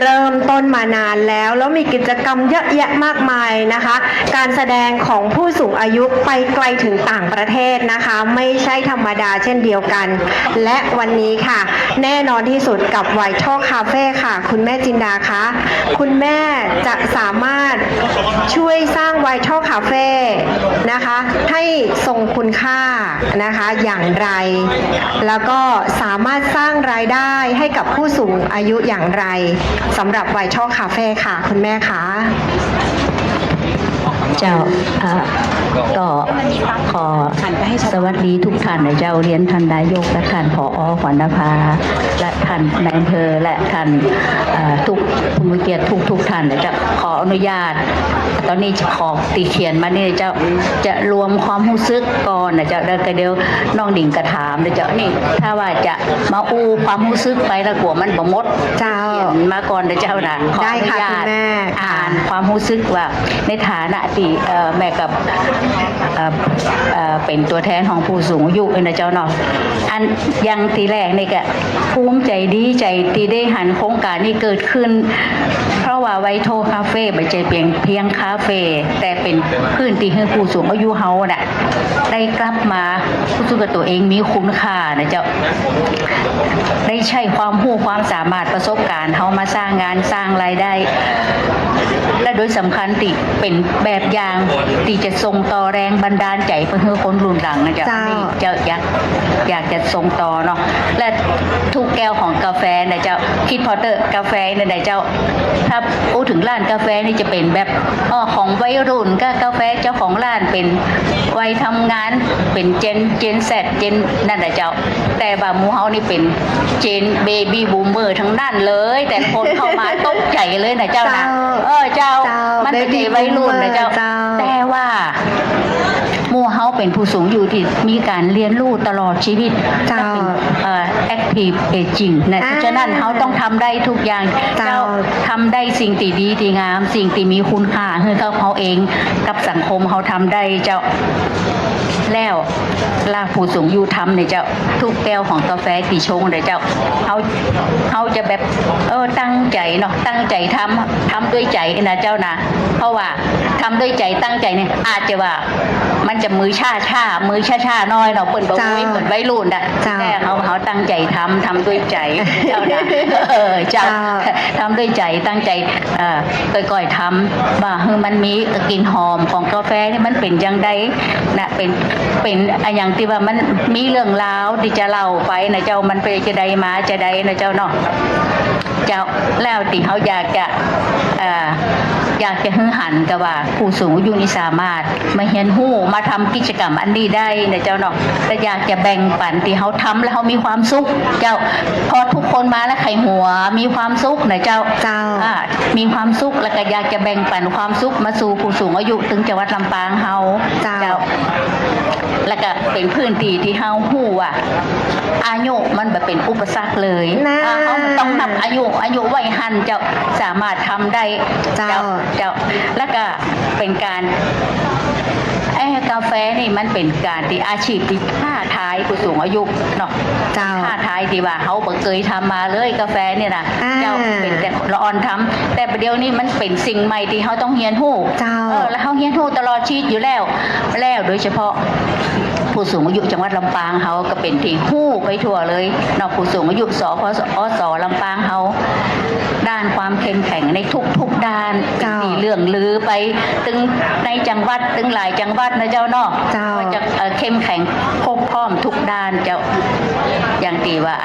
เริ่มต้นมานานแล้วมีกิจกรรมเยอะแยะมากมายนะคะการแสดงของผู้สูงอายุไปไกลถึงต่างประเทศนะคะไม่ใช่ธรรมดาเช่นเดียวกันและวันนี้ค่ะแน่นอนที่สุดกับ Vital Cafe ค่ะคุณแม่จินดาคะคุณแม่จะสามารถช่วยสร้าง Vital Cafe นะคะให้ทรงคุณค่านะคะอย่างไรแล้วก็สามารถสร้างรายได้ให้กับผู้สูงอายุอย่างไรสำหรับ Vital Cafe ค่ะคุณแม่คะเจ้าก็ขอสวัสดีทุกท่านนะเจ้าเรียนท่านนายกและท่านผอ.ขวัญนภาและท่านนายอำเภอและท่านทุกผู้มีเกียรติทุกท่านนะเจ้าขออนุญาตตอนนี้ขอตีเขียนมานี่เจ้าจะรวมความรู้สึกก่อนนะเจ้าเดี๋ยวน้องดิ่งกระถามนะเจ้านี่ถ้าว่าจะมาอู้ความรู้สึกไปแล้วกลัวมันบ่หมดเจ้ามาก่อนนะเจ้านะขออนุญาตอ่านความรู้สึกว่าในฐานะที่ แม่กับเป็นตัวแทนของผู้สูงอายุนะเจ้าเนาะอันยังทีแรกนี่ก็ภูมิใจดีใจที่ได้หันโครงการนี้เกิดขึ้นเพราะว่าไวโทคาเฟ่ไม่ใช่เพียงคาเฟ่แต่เป็นพื้นที่ให้ผู้สูงอายุเฮาน่ะได้กลับมารู้สึกว่าตัวเองมีคุณค่านะเจ้าได้ใช้ความรู้ความสามารถประสบการณ์เฮามาสร้างงานสร้างรายได้และโดยสำคัญที่เป็นแบบอย่างที่จะส่งต่อแรงบันดาลใจเพื่อคนรุ่นหลังนะเจ้านี่เจ้าอยากจะส่งต่อเนาะและทุกแก้วของกาแฟนะเจ้าคิดพอเตอร์กาแฟนะเจ้าถ้าพูดถึงร้านกาแฟนี่จะเป็นแบบของวัยรุ่นก็กาแฟเจ้าของร้านเป็นวัยทำงานเป็นเจนแซดเจนนั่นนะเจ้าแต่บามูเฮานี่เป็นเจนเบบี้บูมเมอร์ทั้งนั้นเลยแต่คนเข้ามาตกใจเลยนะเจ้านะเจ้ามันเป็นวัยรุ่นนะเจ้าแต่ว่าหมู่เฮาเป็นผู้สูงอยู่ที่มีการเรียนรู้ตลอดชีวิตเป็นactive aging นะฉะนั้นเฮาต้องทำได้ทุกอย่างเจ้าทำได้สิ่งที่ดีที่งามสิ่งที่มีคุณค่าให้เขาเองกับสังคมเฮาทำได้เจ้าแล้วลาผู้สูงอายุทำเนี่ยเจ้าทุกแก้วของกาแฟตีชงเนี่ยเจ้าเขาจะแบบตั้งใจเนาะตั้งใจทำด้วยใจนะเจ้านะเพราะว่าทำด้วยใจตั้งใจเนี่ยอาจจะว่ามันจะมือช้าน้อยเนาะเปิดบ่ไว้เหมือนไว้รุ่นน่ะแต่เขาตั้งใจทำด้วยใจเจ้านะเจ้าทำด้วยใจตั้งใจก่อยทำว่ามันมีกลิ่นหอมของกาแฟนี่มันเป็นยังไงนะเป็นอย่างที่ว่ามันมีเรื่องราวที่จะเล่าไปนะเจ้ามันไปจะใดมาจะใดนะเจ้าเนาะเจ้าแล้วที่เขาอยากจะฮึ่งหันกับว่าผู้สูงอายุนี่สามารถมาเรียนรู้มาทำกิจกรรมอันนี้ได้นะเจ้าเนาะและอยากจะแบ่งปันที่เขาทำแล้วเขามีความสุขเจ้าพอทุกคนมาแล้วใครหัวมีความสุขนะเจ้ามีความสุขแล้วก็อยากจะแบ่งปันความสุขมาสู่ผู้สูงอายุถึงจังหวัดลำปางเฮาเจ้าแล้วก็เป็นพื้นที่ที่เฮาฮู้ว่าอายุมันแบบเป็นอุปสรรคเลยเขาต้องนับอายุไว้หันเจ้าสามารถทำได้เจ้าแล้วก็เป็นการกาแฟนี่มันเป็นการที่อาชีพที่ท้าทายผู้สูงอายุเนาะท้าทายที่ว่าเขาบ่เคยทำมาเลยกาแฟเนี่ยนะเจ้าเป็นแต่ละออนทำแต่ประเดี๋ยวนี้มันเป็นสิ่งใหม่ที่เขาต้องเรียนรู้แล้วเขาเรียนรู้ตลอดชีวิตอยู่แล้วโดยเฉพาะผู้สูงอายุจังหวัดลำปางเขาก็เป็นที่ฮู้ไปทั่วเลยเนาะผู้สูงอายุสพสลำปางเขาด้านความเข้มแข็งในทุกด้านที่เรื่องลือไปถึงในจังหวัดถึงหลายจังหวัดนะเจ้าเนาะว่าจะเข้มแข็งครบพร้อมทุกด้านเจ้าอย่างที่ว่า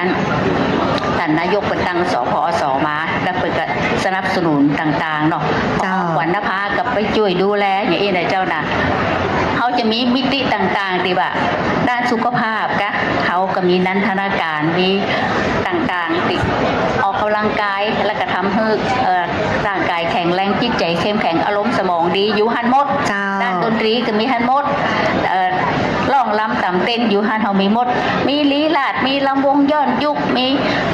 ท่านนายกเป็นตั้งสพสมาแล้วเปิดก็สนับสนุนต่างๆเนาะขวัญนภากับไปช่วยดูแลอย่างนี้นะเจ้านะเขาจะมีมิติต่างๆที่ว่าด้านสุขภาพก็เขาก็มีนันทนาการมีต่างๆติออกกำลังกายแล้วก็ทำให้ร่างกายแข็งแรงจิตใจเข้มแข็งอารมณ์สมองดีอยู่หันหมดด้านดนตรีก็มีหันหมดร้องรำต่ำเต้นอยู่หันเขามีหมดมีลีลาดมีลำวงย้อนยุคมี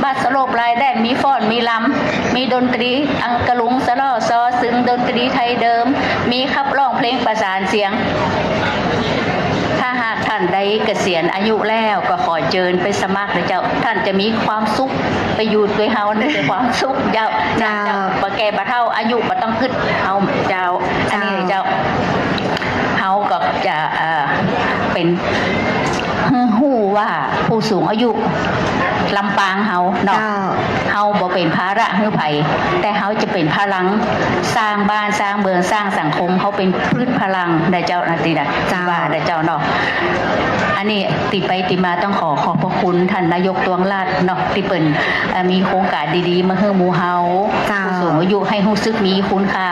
บาสโลปลายแดนมีฟ้อนมีลำมีดนตรีอังกะลุงสะล้อซอซึ่งดนตรีไทยเดิมมีขับร้องเพลงประสานเสียงถ้าหากท่านใดเกษียณอายุแล้วก็ขอเชิญไปสมัครเลยเจ้าท่านจะมีความสุขไปอยู่ด้วยเฮาในความสุขเจ้าบ่แก่บ่เฒ่าอายุบ่ต้องขึ้นเอาเจ้าอันนี้เจ้าเฮาก็จะเป็นฮู้ว่าผู้สูงอายุลำปางเฮาเนาะเฮาบ่เป็นภาระให้ไผแต่เฮาจะเป็นพลังสร้างบ้านสร้างเมืองสร้างสังคมเฮาเป็นพืชพลังได้เจ้านะตินะว่าได้เจ้าเนาะอันนี้ติไปติมาต้องขอบพระคุณท่านนายกตวงราชเนาะที่เปิ่นมีโครงการดีๆมาให้หมู่เฮาผู้สูงอายุให้รู้สึกมีคุณค่า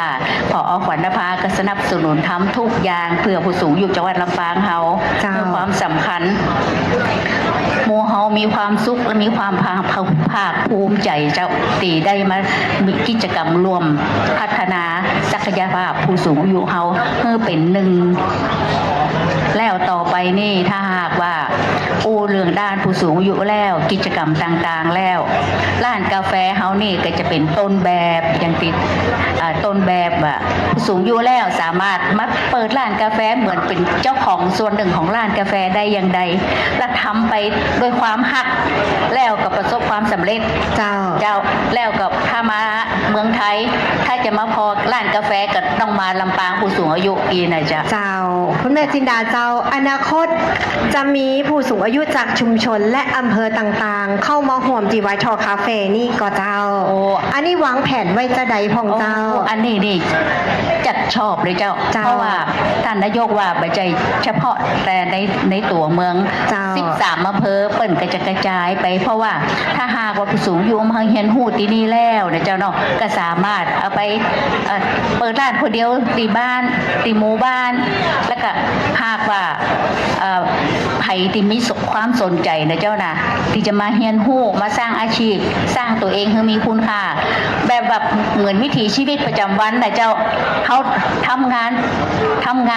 ผอ.ขวัญนภาก็สนับสนุนทำทุกอย่างเพื่อผู้สูงอายุจังหวัดลำปางเฮามีความสำคัญหมู่เฮามีความสุขและมีความภาคภูมิใจเจ้าตีได้มามีกิจกรรมรวมพัฒนาศักยภาพผู้สูงอายุเฮาเพื่อเป็นหนึ่งแล้วต่อไปนี่ถ้าหากว่า อูเรื่องด้านผู้สูงอายุแล้วกิจกรรมต่างๆแล้วร้านกาแฟเฮานี่ก็จะเป็นต้นแบบอย่างติดต้นแบบผู้สูงอายุแล้วสามารถมาเปิดร้านกาแฟเหมือนเป็นเจ้าของส่วนหนึ่งของร้านกาแฟได้อย่างใดและทำไปโดยความหักแล้วก็ประสบความสำเร็จเจ้าแล้วก็ถ้ามาเมืองไทยถ้าจะมาพอร้านกาแฟก็ต้องมาลำปางผู้สูงอายุอีนะจ๊ะเจ้าคุณแม่จินดาเจ้าอนาคตจะมีผู้สูงอายุจากชุมชนและอำเภอต่างๆเข้ามาห่วมจีไวทอคาเฟ่นี่ก็เจ้าอันนี้วางแผนไว้จะใดพองเจ้าอันนี้นี่จัดชอบเลยเจ้าเพราะว่าท่านนายกว่าไม่ใช่เฉพาะแต่ในตัวเมือง13อำเภอเปิ่นก็จะกระจายไปเพราะว่าถ้าหากว่าผู้สูงอายุมาเห็นหูที่นี่แล้วนะเจ้าเนาะก็สามารถเอาไปเปิดร้านคนเดียวตีบ้านตีหมู่บ้านแล้วก็หากว่าไผ่ที่มีความสนใจนะเจ้านะที่จะมาเฮียนหู้มาสร้างอาชีพสร้างตัวเองให้มีคุณค่าแบบเหมือนวิถีชีวิตประจำวันนะเจ้าเขาทำงา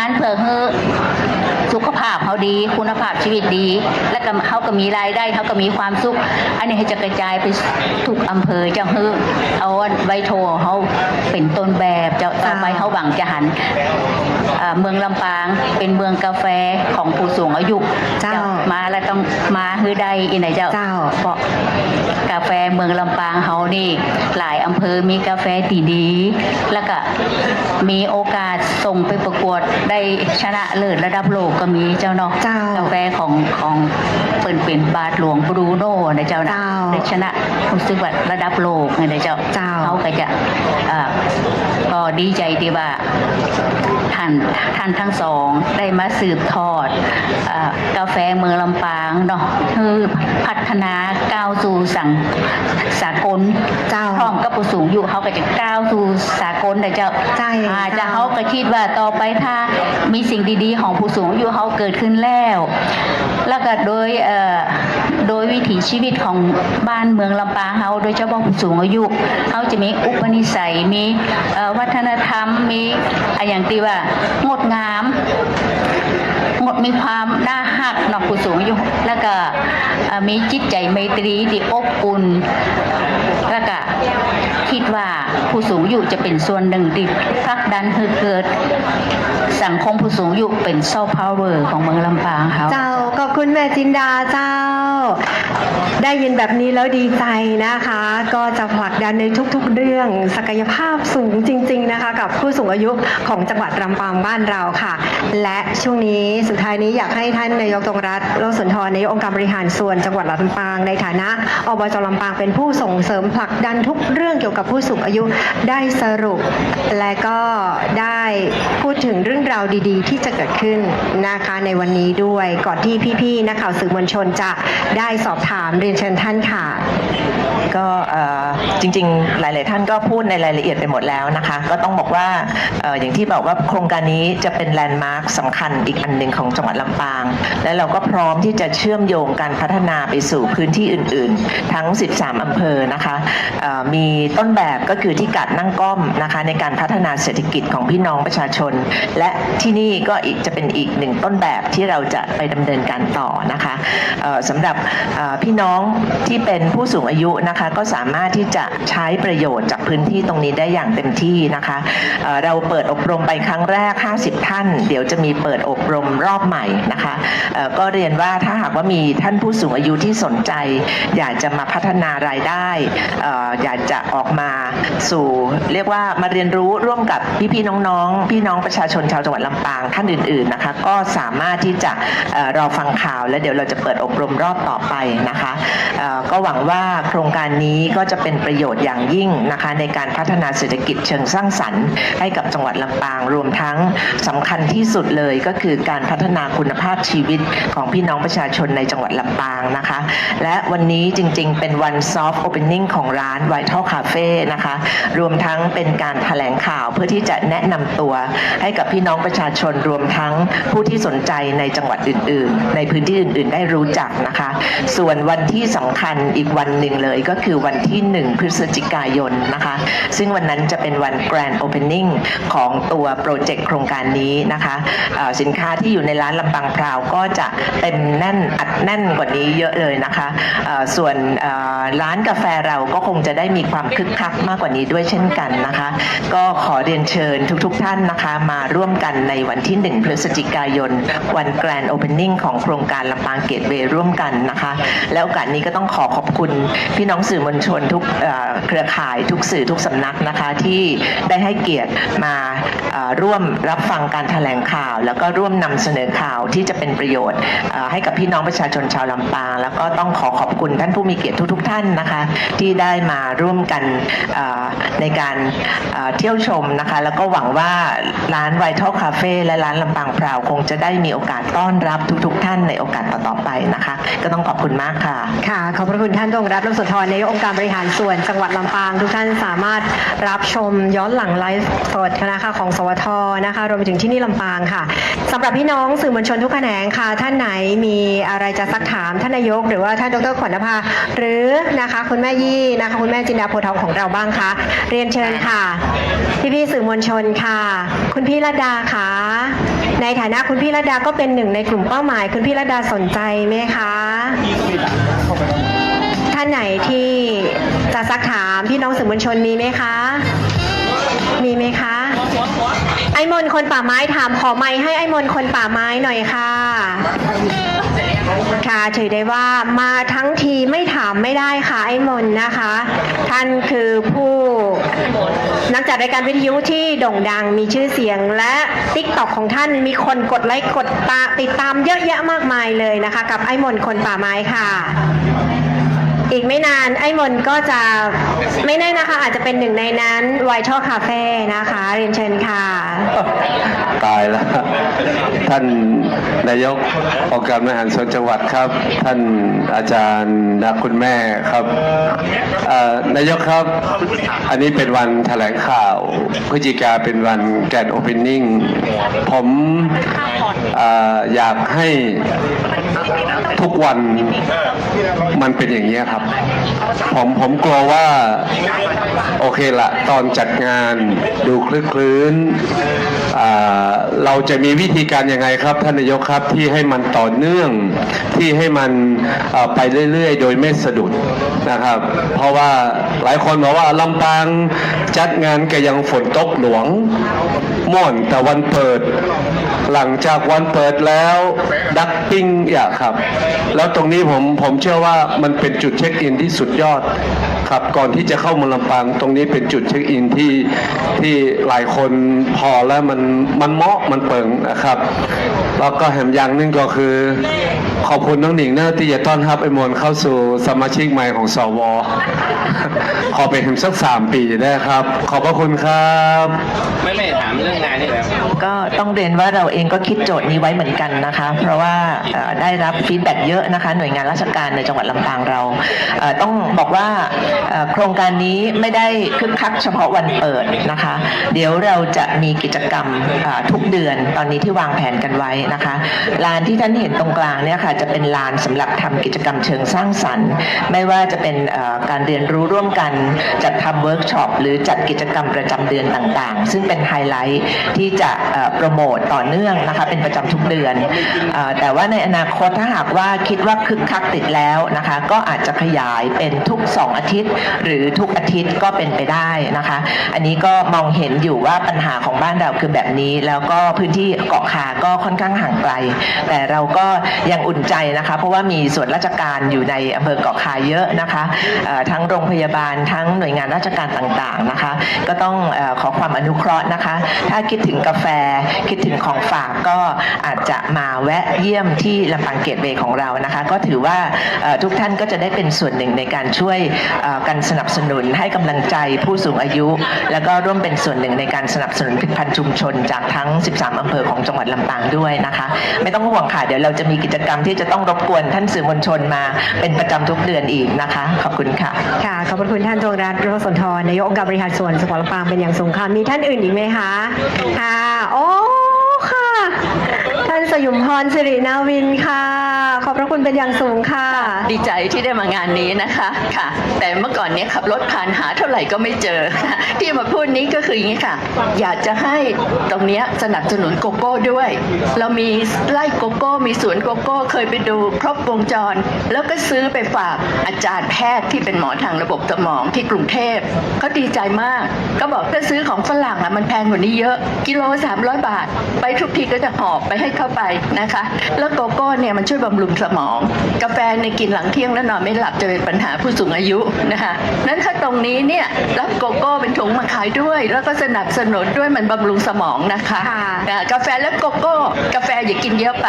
นเพื่อให้สุขภาพเขาดีคุณภาพชีวิตดีและก็เขาก็มีรายได้เขาก็มีความสุขอันนี้ให้จะกระจายไปทุกอำเภอเจ้าฮือเอาไว้โทรเขาเป็นต้นแบบเจ้าต่อไปเขาหวังจะหันเมืองลำปางเป็นเมืองกาแฟของผู้สูงอายุเจ้ามาแล้วต้องมาฮือใดอีไหนเจ้าเพราะกาแฟเมืองลำปางเขานี่หลายอำเภอมีกาแฟดีๆแล้วก็มีโอกาสส่งไปประกวดได้ชนะเลิศระดับโลกก็มีเจ้าเนาะกาแฟของเป็นบาทหลวงบรูโน่นะเจ้านะได้ชนะรู้สึกว่าระดับโลกไงนะเจ้าเขาก็จะก็ดีใจที่ว่าท่านทั้งสองได้มาสืบทอดกาแฟเมืองลำปางเนาะคือพัฒนาก้าวสู่สากลพร้อมกับผู้สูงอายุเขาก็จะก้าวสู่สากลนะเจ้าจะเขาก็คิดว่าต่อไปถ้ามีสิ่งดีๆของผู้สูงอายุเขาเกิดขึ้นแล้วก็โดยวิถีชีวิตของบ้านเมืองลำปางเขาโดยเฉพาะผู้สูงอายุเขาจะมีอุปนิสัยมีวัฒนธรรมมีอย่างที่ว่างดงามมีความน่าฮักเนาะผู้สูงอายุแล้วก็มีจิตใจไมตรีที่อบอุ่นแล้วก็คิดว่าผู้สูงอายุจะเป็นส่วนหนึ่งที่ผลักดันให้เกิดสังคมผู้สูงอายุเป็นซอฟต์พาวเวอร์ของเมืองลำปางเขาเจ้าขอบคุณแม่จินดาเจ้าได้ยินแบบนี้แล้วดีใจนะคะก็จะผลักดันในทุกๆเรื่องศักยภาพสูงจริงๆนะคะกับผู้สูงอายุของจังหวัดลำปางบ้านเราค่ะและช่วงนี้สุดท้ายนี้อยากให้ท่านนายกตงรัตน์ โลสุนทรนายกองค์การบริหารส่วนจังหวัดลำปางในฐานะอบจ.ลำปางเป็นผู้ส่งเสริมผลักดันทุกเรื่องเกี่ยวกับผู้สูงอายุได้สรุปและก็ได้พูดถึงเรื่องราวดีๆที่จะเกิดขึ้นนะคะในวันนี้ด้วยก่อนที่พี่ๆนักข่าวสื่อมวลชนจะได้สอบถามเรียนเชิญท่านค่ะก็จริงๆหลายๆท่านก็พูดในรายละเอียดไปหมดแล้วนะคะก็ต้องบอกว่าอย่างที่บอกว่าโครงการนี้จะเป็นแลนด์มาร์คสำคัญอีกอันหนึ่งของจังหวัดลำปางและเราก็พร้อมที่จะเชื่อมโยงการพัฒนาไปสู่พื้นที่อื่นๆทั้ง13อำเภอนะคะมีต้นแบบก็คือที่กาดนั่งก้อมนะคะในการพัฒนาเศรษฐกิจของพี่น้องประชาชนและที่นี่ก็จะเป็นอีกหนึ่งต้นแบบที่เราจะไปดำเนินการต่อนะคะสำหรับพี่น้องที่เป็นผู้สูงอายุนะคะก็สามารถที่จะใช้ประโยชน์จากพื้นที่ตรงนี้ได้อย่างเต็มที่นะคะเราเปิดอบรมไปครั้งแรก50ท่านเดี๋ยวจะมีเปิดอบรมรอบใหม่นะคะก็เรียนว่าถ้าหากว่ามีท่านผู้สูงอายุที่สนใจอยากจะมาพัฒนารายได้อยากจะออกมาสู่เรียกว่ามาเรียนรู้ร่วมกับพี่ๆน้องๆพี่น้องประชาชนชาวจังหวัดลำปางท่านอื่นๆนะคะก็สามารถที่จะรอฟังข่าวและเดี๋ยวเราจะเปิดอบรมรอบต่อไปนะคะก็หวังว่าโครงการนี้ก็จะเป็นประโยชน์อย่างยิ่งนะคะในการพัฒนาเศรษฐกิจเชิงสร้างสรรค์ให้กับจังหวัดลำปางรวมทั้งสำคัญที่สุดเลยก็คือการพัฒนาคุณภาพชีวิตของพี่น้องประชาชนในจังหวัดลำปางนะคะและวันนี้จริงๆเป็นวันซอฟต์โอเพนนิ่งของร้าน Vital Cafe นะคะรวมทั้งเป็นการแถลงข่าวเพื่อที่จะแนะนำตัวให้กับพี่น้องประชาชนรวมทั้งผู้ที่สนใจในจังหวัดอื่นๆในพื้นที่อื่นๆได้รู้จักนะคะส่วนวันที่ ที่สำคัญอีกวันหนึ่งเลยก็คือวันที่1 พฤศจิกายนนะคะซึ่งวันนั้นจะเป็นวัน Grand Opening ของตัวโปรเจกต์โครงการนี้นะคะสินค้าที่อยู่ในร้านลำปางพราวก็จะเต็มแน่นอัดแน่นกว่านี้เยอะเลยนะคะส่วนร้านกาแฟเราก็คงจะได้มีความคึกคักมากกว่านี้ด้วยเช่นกันนะคะก็ขอเรียนเชิญทุกท่านนะคะมาร่วมกันในวันที่1 พฤศจิกายนวัน Grand Opening ของโครงการลำปางเกตเวย์ร่วมกันนะคะและโอกาสนี้ก็ต้องขอบคุณพี่น้องสื่อมวลชนทุกเครือข่ายทุกสื่อทุกสำนักนะคะที่ได้ให้เกียรติมาร่วมรับฟังการแถลงข่าวแล้วก็ร่วมนำเสนอข่าวที่จะเป็นประโยชน์ให้กับพี่น้องประชาชนชาวลำปางแล้วก็ต้องขอบคุณท่านผู้มีเกียรติทุกท่านนะคะที่ได้มาร่วมกันในการเที่ยวชมนะคะแล้วก็หวังว่าร้าน Vital Cafe และร้านลำปางพราวคงจะได้มีโอกาสต้อนรับทุกท่านในโอกาสต่อๆไปนะคะก็ต้องขอบคุณมากค่ะค่ะขอบพระคุณท่านดวงรัตน์ ร่มโสธรนายกองค์การบริหารส่วนจังหวัดลำปางทุกท่านสามารถรับชมย้อนหลังไลฟ์สดนะคะของสวทนะคะรวมไปถึงที่นี่ลำปางค่ะสำหรับพี่น้องสื่อมวลชนทุกแขนงค่ะท่านไหนมีอะไรจะซักถามท่านนายกหรือว่าท่านดร.ขวัญนภาหรือนะคะคุณแม่ยี่นะคะคุณแม่จินดาโพธิ์ทองของเราบ้างคะเรียนเชิญค่ะพี่สื่อมวลชนค่ะคุณพี่ระดาค่ะในฐานะคุณพี่ระดาก็เป็นหนึ่งในกลุ่มเป้าหมายคุณพี่ระดาสนใจไหมคะท่านไหนที่จะซักถามพี่น้องสื่อมวลชนมีไหมคะมีไหมคะไอ้มนคนป่าไม้ถามขอไมค์ให้ไอ้มนคนป่าไม้หน่อยค่ะค่ะถือได้ว่ามาทั้งทีไม่ถามไม่ได้ค่ะไอ้มนนะคะท่านคือผู้นักจัดรายการวิทยุที่โด่งดังมีชื่อเสียงและ TikTok ของท่านมีคนกดไลค์กดติดตามเยอะแยะมากมายเลยนะคะกับไอ้มนคนป่าไม้ค่ะอีกไม่นานไอ้มนก็จะไม่แน่นะคะอาจจะเป็นหนึ่งในนั้น Vital Cafe นะคะเรียนเชิญค่ะตายแล้วท่านนายกองค์การบริหารส่วนจังหวัดครับท่านอาจารย์และคุณแม่ครับนายกครับอันนี้เป็นวันแถลงข่าวพฤศจิกาเป็นวันแกรนด์โอเพนนิ่งผมอยากให้ทุกวันมันเป็นอย่างนี้ครับผมกลัวว่าโอเคละตอนจัดงานดูคลึกคลื้นเราจะมีวิธีการยังไงครับท่านนายกครับที่ให้มันต่อเนื่องที่ให้มันไปเรื่อยๆโดยไม่สะดุดนะครับเพราะว่าหลายคนบอกว่าลำปางจัดงานก็ยังฝนตกหลวงม่อนแต่วันเปิดหลังจากวันเปิดแล้วดักปิ้งอย่าครับแล้วตรงนี้ผมเชื่อว่ามันเป็นจุดเช็คอินที่สุดยอดครับก่อนที่จะเข้าเมืองลำปางตรงนี้เป็นจุดเช็คอินที่หลายคนพอแล้วมันเหมาะมันเปิงนะครับแล้วก็แถมอย่างหนึงก็คือขอบคุณน้องหนิงนะที่จะต้อนรับไอ้มวลเข้าสู่สมาชิกใหม่ของสวขอไปถึงสัก3 ปีได้ครับขอบพระคุณครับไม่ถามเรื่องงานนี่แหละก็ต้องเรียนว่าเราเองก็คิดโจทย์นี้ไว้เหมือนกันนะคะเพราะว่าได้รับฟีดแบ็กเยอะนะคะหน่วยงานราชการในจังหวัดลำปางเราต้องบอกว่าโครงการนี้ไม่ได้คึกคักเฉพาะวันเปิดนะคะเดี๋ยวเราจะมีกิจกรรมทุกเดือนตอนนี้ที่วางแผนกันไว้นะคะลานที่ท่านเห็นตรงกลางเนี่ยค่ะจะเป็นลานสำหรับทำกิจกรรมเชิงสร้างสรรค์ไม่ว่าจะเป็นการเรียนรู้ร่วมกันจัดทำเวิร์กช็อปหรือจัดกิจกรรมประจำเดือนต่างๆซึ่งเป็นไฮไลท์ที่จะโปรโมทต่อเนื่องนะคะเป็นประจำทุกเดือนแต่ว่าในอนาคตถ้าหากว่าคิดว่าคึกคักติดแล้วนะคะก็อาจจะขยายเป็นทุก2 อาทิตย์หรือทุกอาทิตย์ก็เป็นไปได้นะคะอันนี้ก็มองเห็นอยู่ว่าปัญหาของบ้านเราคือแบบนี้แล้วก็พื้นที่เกาะคาก็ค่อนข้างห่างไกลแต่เราก็ยังอุ่นใจนะคะเพราะว่ามีส่วนราชการอยู่ในอำเภอเกาะคาเยอะนะคะทั้งโรงพยาบาลทั้งหน่วยงานราชการต่างๆนะคะก็ต้องขอความอนุเคราะห์นะคะถ้าคิดถึงกาแฟคิดถึงของฝากก็อาจจะมาแวะเยี่ยมที่ลำปางเกตเวย์ของเรานะคะก็ถือว่าทุกท่านก็จะได้เป็นส่วนหนึ่งในการช่วยกันสนับสนุนให้กำลังใจผู้สูงอายุแล้วก็ร่วมเป็นส่วนหนึ่งในการสนับสนุนผลิตภัณฑ์ชุมชนจากทั้ง13อำเภอของจังหวัดลำปางด้วยนะคะไม่ต้องห่วงค่ะเดี๋ยวเราจะมีกิจกรรมที่จะต้องรบกวนท่านสื่อมวลชนมาเป็นประจำทุกเดือนอีกนะคะขอบคุณค่ะค่ะขอบคุณท่านดวงรัตน์ ร่มโสธรนายกองค์การบริหารส่วนจังหวัดลำปางเป็นอย่างสูงค่ะมีท่านอื่นอีกไหมคะค่ะโอ้ค่ะท่าน สยุมพรสิรินาวินค่ะ ขอบพระคุณเป็นอย่างสูงค่ะ ดีใจที่ได้มางานนี้นะคะค่ะ แต่เมื่อก่อนเนี้ยขับรถผ่านหาเท่าไหร่ก็ไม่เจอ ที่มาพูดนี้ก็คืออย่างนี้ค่ะ อยากจะให้ตรงเนี้ยสนับสนุนโกโก้ด้วย เรามีไร่โกโก้มีสวนโกโก้เคยไปดูครบวงจร แล้วก็ซื้อไปฝากอาจารย์แพทย์ที่เป็นหมอทางระบบสมองที่กรุงเทพเขาดีใจมากก็บอกถ้าซื้อของฝรั่งอ่ะมันแพงกว่านี้เยอะกิโล300 บาทไปทุกทีก็จะหอบไปให้เข้าไปนะคะแล้วโกโก้เนี่ยมันช่วยบำรุงสมองกาแฟในกินหลังเที่ยงแล้วนอนไม่หลับจะเป็นปัญหาผู้สูงอายุนะคะนั้นถ้าตรงนี้เนี่ยรับโกโก้เป็นถุงมาขายด้วยแล้วก็สนับสนุนด้วยมันบำรุงสมองนะคะกาแฟและโกโก้กาแฟอย่ากินเยอะไป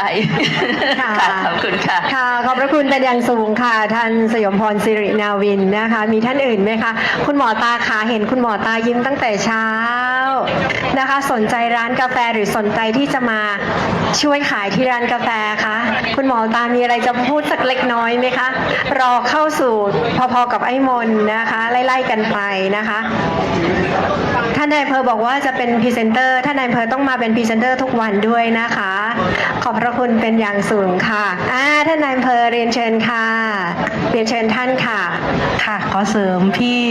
ค่ะขอบคุณค่ะค่ะขอบพระคุณเป็นอย่างสูงค่ะท่านสยมพรสิรินาวินนะคะมีท่านอื่นไหมคะคุณหมอตาขาเห็นคุณหมอตายิ้มตั้งแต่เช้านะคะสนใจร้านกาแฟหรือสนใจที่จะมาช่วยขายที่ร้านกาแฟคะคุณหมอตามีอะไรจะพูดสักเล็กน้อยไหมคะรอเข้าสู่พอๆกับไอ้มนนะคะไล่ๆกันไปนะคะท่านนายอำเภอบอกว่าจะเป็นพรีเซนเตอร์ท่านนายอำเภอต้องมาเป็นพรีเซนเตอร์ทุกวันด้วยนะคะขอบพระคุณเป็นอย่างสูงค่ะท่านนายอำเภอเรียนเชิญค่ะเรียนเชิญท่านค่ะค่ะขอเสริมพี่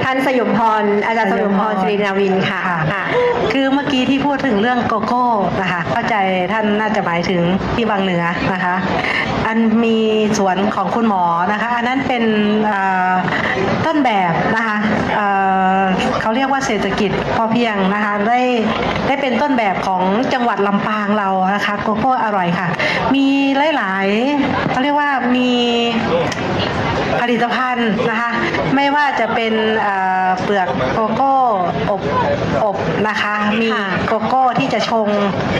ท่านสยุมพรอาจารย์สยุมพรศรีนาวินค่ะคือเมื่อกี้ที่พูดถึงเรื่องโกโก้นะคะเข้าใจท่านน่าจะหมายถึงที่บางเหนือนะคะอันมีสวนของคุณหมอนะคะอันนั้นเป็นต้นแบบนะคะเขาเรียกว่าเศรษฐกิจพอเพียงนะคะได้เป็นต้นแบบของจังหวัดลำปางเรานะคะโกโก้อร่อยค่ะมีหลายๆเขาเรียกว่ามีผลิตภัณฑ์นะคะไม่ว่าจะเป็นเปลือกโกโก้อบนะคะมีโกโก้ที่จะชง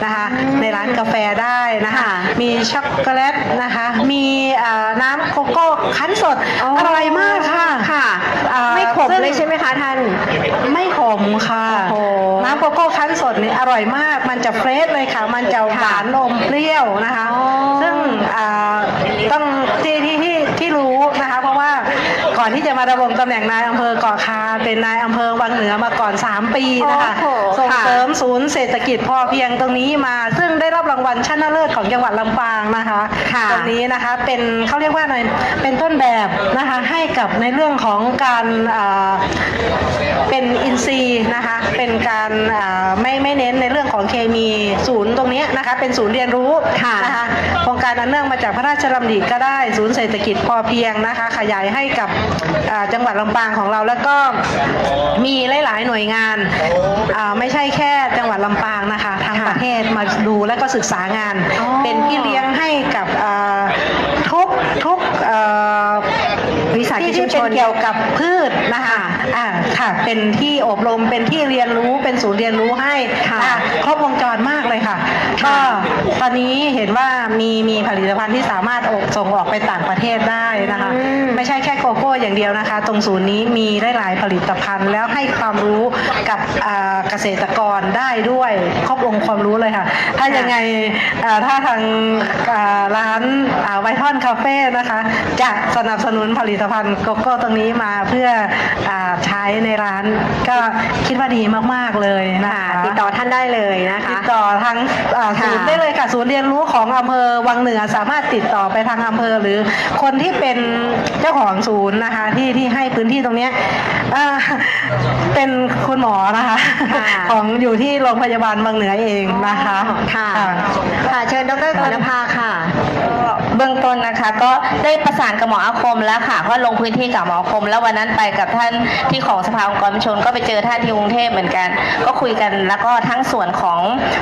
นะคะในร้านกาแฟได้นะคะมีช็อกโกแลตนะคะมีน้ำโกโก้คั้นสดอร่อยมากค่ะไม่ขมเลยใช่ไหมคะท่านไม่ขมค่ะน้ำโกโก้คั้นสดนี่อร่อยมากมันจะเฟรชเลยค่ะมันจะหวานอมเปรี้ยวนะคะซึ่งต้องที่รู้นะคะเพราะว่าก่อนที่จะมาดำรงตำแหน่งนายอำเภอเกาะคาเป็นนายอำเภอวังเหนือมาก่อน3 ปีนะคะส่งเสริมศูนย์เศรษฐกิจพอเพียงตรงนี้มาซึ่งได้รับรางวัลชนะเลิศของจังหวัดลำปางนะคะตรงนี้นะคะเป็นเขาเรียกว่าอะไรเป็นต้นแบบนะคะให้กับในเรื่องของการเป็นอินทรีย์นะคะเป็นการไม่เน้นในเรื่องของเคมีศูนย์ตรงนี้นะคะเป็นศูนย์เรียนรู้นะคะโครงการอันเนื่องมาจากพระราชดำริก็ได้ศูนย์เศรษฐกิจพอเพียงนะคะขยายให้กับจังหวัดลำปางของเราแล้วก็มีหลายๆหน่วยงานไม่ใช่แค่จังหวัดลำปางนะคะทั้งประเทศมาดูและก็ศึกษางานเป็นพี่เลี้ยงให้กับทุกวิสาหกิจชุมชนเกี่ยวกับพืชนะคะค่ะเป็นที่อบรมเป็นที่เรียนรู้เป็นศูนย์เรียนรู้ให้ครบวงจรมากเลยค่ะก็ตอนนี้เห็นว่ามีผลิตภัณฑ์ที่สามารถส่งออกไปต่างประเทศได้นะคะไม่ใช่แค่โกโก้อย่างเดียวนะคะตรงศูนย์นี้มีหลายผลิตภัณฑ์แล้วให้ความรู้กับเกษตรกรได้ด้วยครบองค์ความรู้เลยค่ะถ้ายังไงถ้าทางร้านไวท์ทอนคาเฟ่นะคะจะสนับสนุนผลิตภัณฑ์โกโก้ตรงนี้มาเพื่อใช้ในร้านก็คิดว่าดีมากๆเลยนะคะติดต่อท่านได้เลยนะคะติดต่อทางศูนย์ได้เลยค่ะศูนย์เรียนรู้ของอำเภอวังเหนือสามารถติดต่อไปทางอำเภอหรือคนที่เป็นเจ้าของศูนย์นะคะที่ให้พื้นที่ตรงนี้เป็นคุณหมอนะคะของอยู่ที่โรงพยาบาลวังเหนือเองนะคะค่ะเชิญดร.กนภาค่ะเบื้องต้นนะคะก็ได้ประสานกับหมออาคมแล้วค่ะก็ลงพื้นที่กับหมออาคมแล้ววันนั้นไปกับท่านที่ของสภาองค์กรมวลชนก็ไปเจอท่านที่กรุงเทพเหมือนกันก็คุยกันแล้วก็ทั้งส่วนของ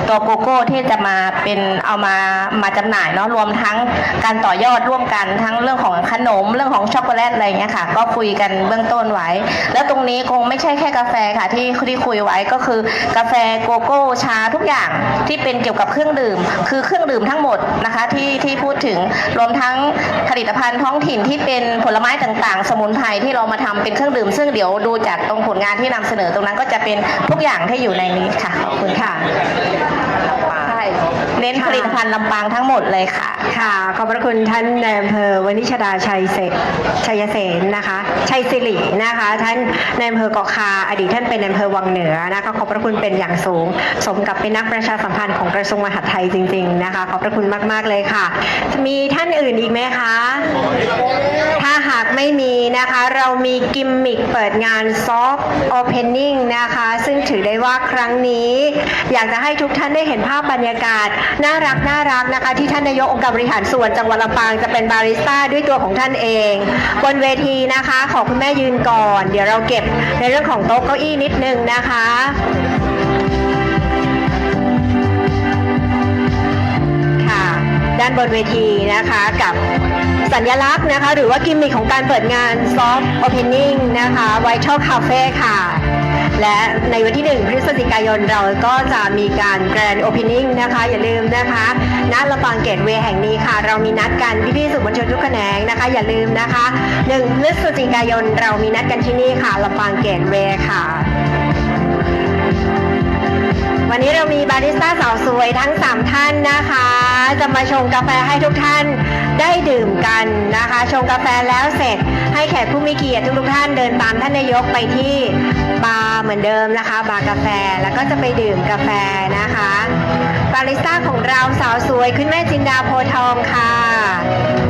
ตัวโกโก้ที่จะมาเป็นเอามาจำหน่ายเนาะรวมทั้งการต่อยอดร่วมกันทั้งเรื่องของขนมเรื่องของช็อกโกแลตอะไรเงี้ยค่ะก็คุยกันเบื้องต้นไว้แล้วตรงนี้คงไม่ใช่แค่กาแฟค่ะที่คุยไว้ก็คือกาแฟโกโก้ชาทุกอย่างที่เป็นเกี่ยวกับเครื่องดื่มคือเครื่องดื่มทั้งหมดนะคะที่พูดถึงรวมทั้งผลิตภัณฑ์ท้องถิ่นที่เป็นผลไม้ต่างๆสมุนไพรที่เรามาทำเป็นเครื่องดื่มซึ่งเดี๋ยวดูจากตรงผลงานที่นำเสนอตรงนั้นก็จะเป็นทุกอย่างที่อยู่ในนี้ค่ะขอบคุณค่ะใช่ เน้นผลิตภัณฑ์ลำปางทั้งหมดเลยค่ะ ค่ะขอบพระคุณท่านนายอำเภอวณิชดาชัยเสนนะคะชัยศิรินะคะท่านนายอำเภอเกาะคาอดีตท่านเป็นนายอำเภอวังเหนือนะคะขอบพระคุณเป็นอย่างสูงสมกับเป็นนักประชาสัมพันธ์ของกระทรวงมหาดไทยจริงๆนะคะขอบพระคุณมากๆเลยค่ะมีท่านอื่นอีกไหมคะถ้าหากไม่มีนะคะเรามีกิมมิคเปิดงานซอฟต์โอเพนนิ่งนะคะซึ่งถือได้ว่าครั้งนี้อยากจะให้ทุกท่านได้เห็นภาพบรรยากาศน่ารักนะคะที่ท่านนายกองค์การบริหารส่วนจังหวัดลำปางจะเป็นบาริสต้าด้วยตัวของท่านเองบนเวทีนะคะขอคุณแม่ยืนก่อนเดี๋ยวเราเก็บในเรื่องของโต๊ะเก้าอี้นิดนึงนะคะค่ะด้านบนเวทีนะคะกับสัญลักษณ์นะคะหรือว่ากิมมิคของการเปิดงาน Soft Opening นะคะ Vital Cafe ค่ะและในวันที่ 1 พฤศจิกายนเราก็จะมีการ Grand Opening นะคะอย่าลืมนะคะณลำปางเกตเวย์แห่งนี้ค่ะเรามีนัดกันพี่ๆสื่อมวลชนทุกแขนงนะคะอย่าลืมนะคะ1 พฤศจิกายนเรามีนัดกันที่นี่ค่ะลำปางเกตเวย์ค่ะวันนี้เรามีบาริสต้าสาวสวยทั้ง3ท่านนะคะจะมาชงกาแฟให้ทุกท่านได้ดื่มกันนะคะชงกาแฟแล้วเสร็จให้แขกผู้มีเกียรติทุกท่านเดินตามท่านนายกไปที่บาร์เหมือนเดิมนะคะบาร์กาแฟแล้วก็จะไปดื่มกาแฟนะคะบาริสต้าของเราสาวสวยคุณแม่จินดาโพทองค่ะ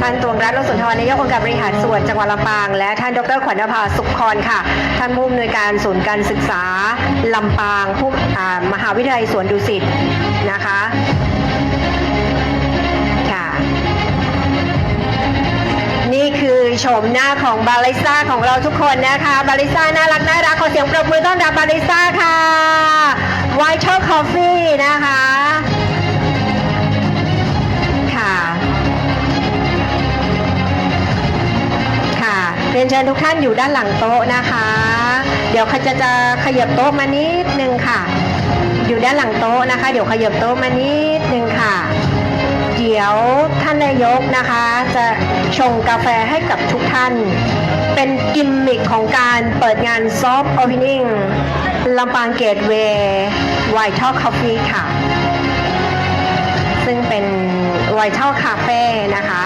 ท่านตวงรัตน์โลสุนทรนายกองค์การบริหารส่วนจังหวัดลำปางและท่านดร.ขวัญนภาสุขพรค่ะท่านผู้อำนวยการศูนย์การศึกษาลำปางผู้มหาวิทยาลัยสวนดุสิตนะคะค่ะนี่คือโฉมหน้าของบาริสต้าของเราทุกคนนะคะบาริสต้าน่ารักขอเสียงปรบมือต้อนรับบาริสต้าค่ะ Vital Coffee นะคะค่ะเรียนเชิญทุกท่านอยู่ด้านหลังโต๊ะนะคะเดี๋ยวเขาจะขยับโต๊ะมานิดนึงค่ะอยู่ด้านหลังโต๊ะนะคะเดี๋ยวขยับโต๊ะมานิดนึงค่ะเดี๋ยวท่านนายกนะคะจะชงกาแฟให้กับทุกท่านเป็นกิมมิคของการเปิดงาน Soft Opening ลำปางเกตเวย์ Vital Coffee ค่ะซึ่งเป็น Vital Cafe นะคะ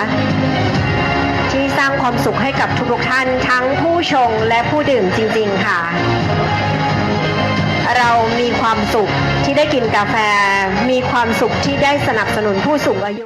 ที่สร้างความสุขให้กับทุกท่านทั้งผู้ชงและผู้ดื่มจริงๆค่ะเรามีความสุขที่ได้กินกาแฟมีความสุขที่ได้สนับสนุนผู้สูงอายุ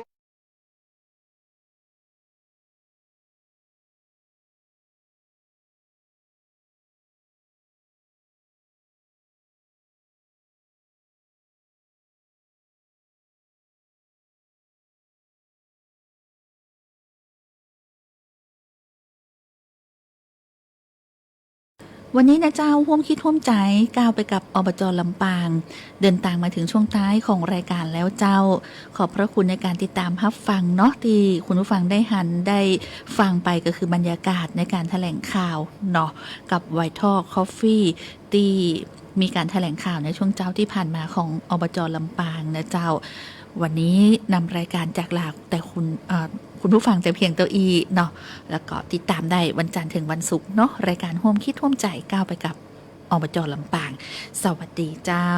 วันนี้นะเจ้าร่วมคิดร่วมใจก้าวไปกับอบจ.ลำปางเดินทางมาถึงช่วงท้ายของรายการแล้วเจ้าขอบพระคุณในการติดตามรับฟังเนาะที่คุณผู้ฟังได้ฟังไปก็คือบรรยากาศในการแถลงข่าวเนาะกับ Vital Coffee ที่มีการแถลงข่าวในช่วงเจ้าที่ผ่านมาของอบจ.ลำปางนะเจ้าวันนี้นำรายการจากหลากแต่คุณผู้ฟังแต่เพียงตัวอีเนาะแล้วก็ติดตามได้วันจันทร์ถึงวันศุกร์เนาะรายการร่วมคิดร่วมใจก้าวไปกับอบจ.ลำปางสวัสดีเจ้า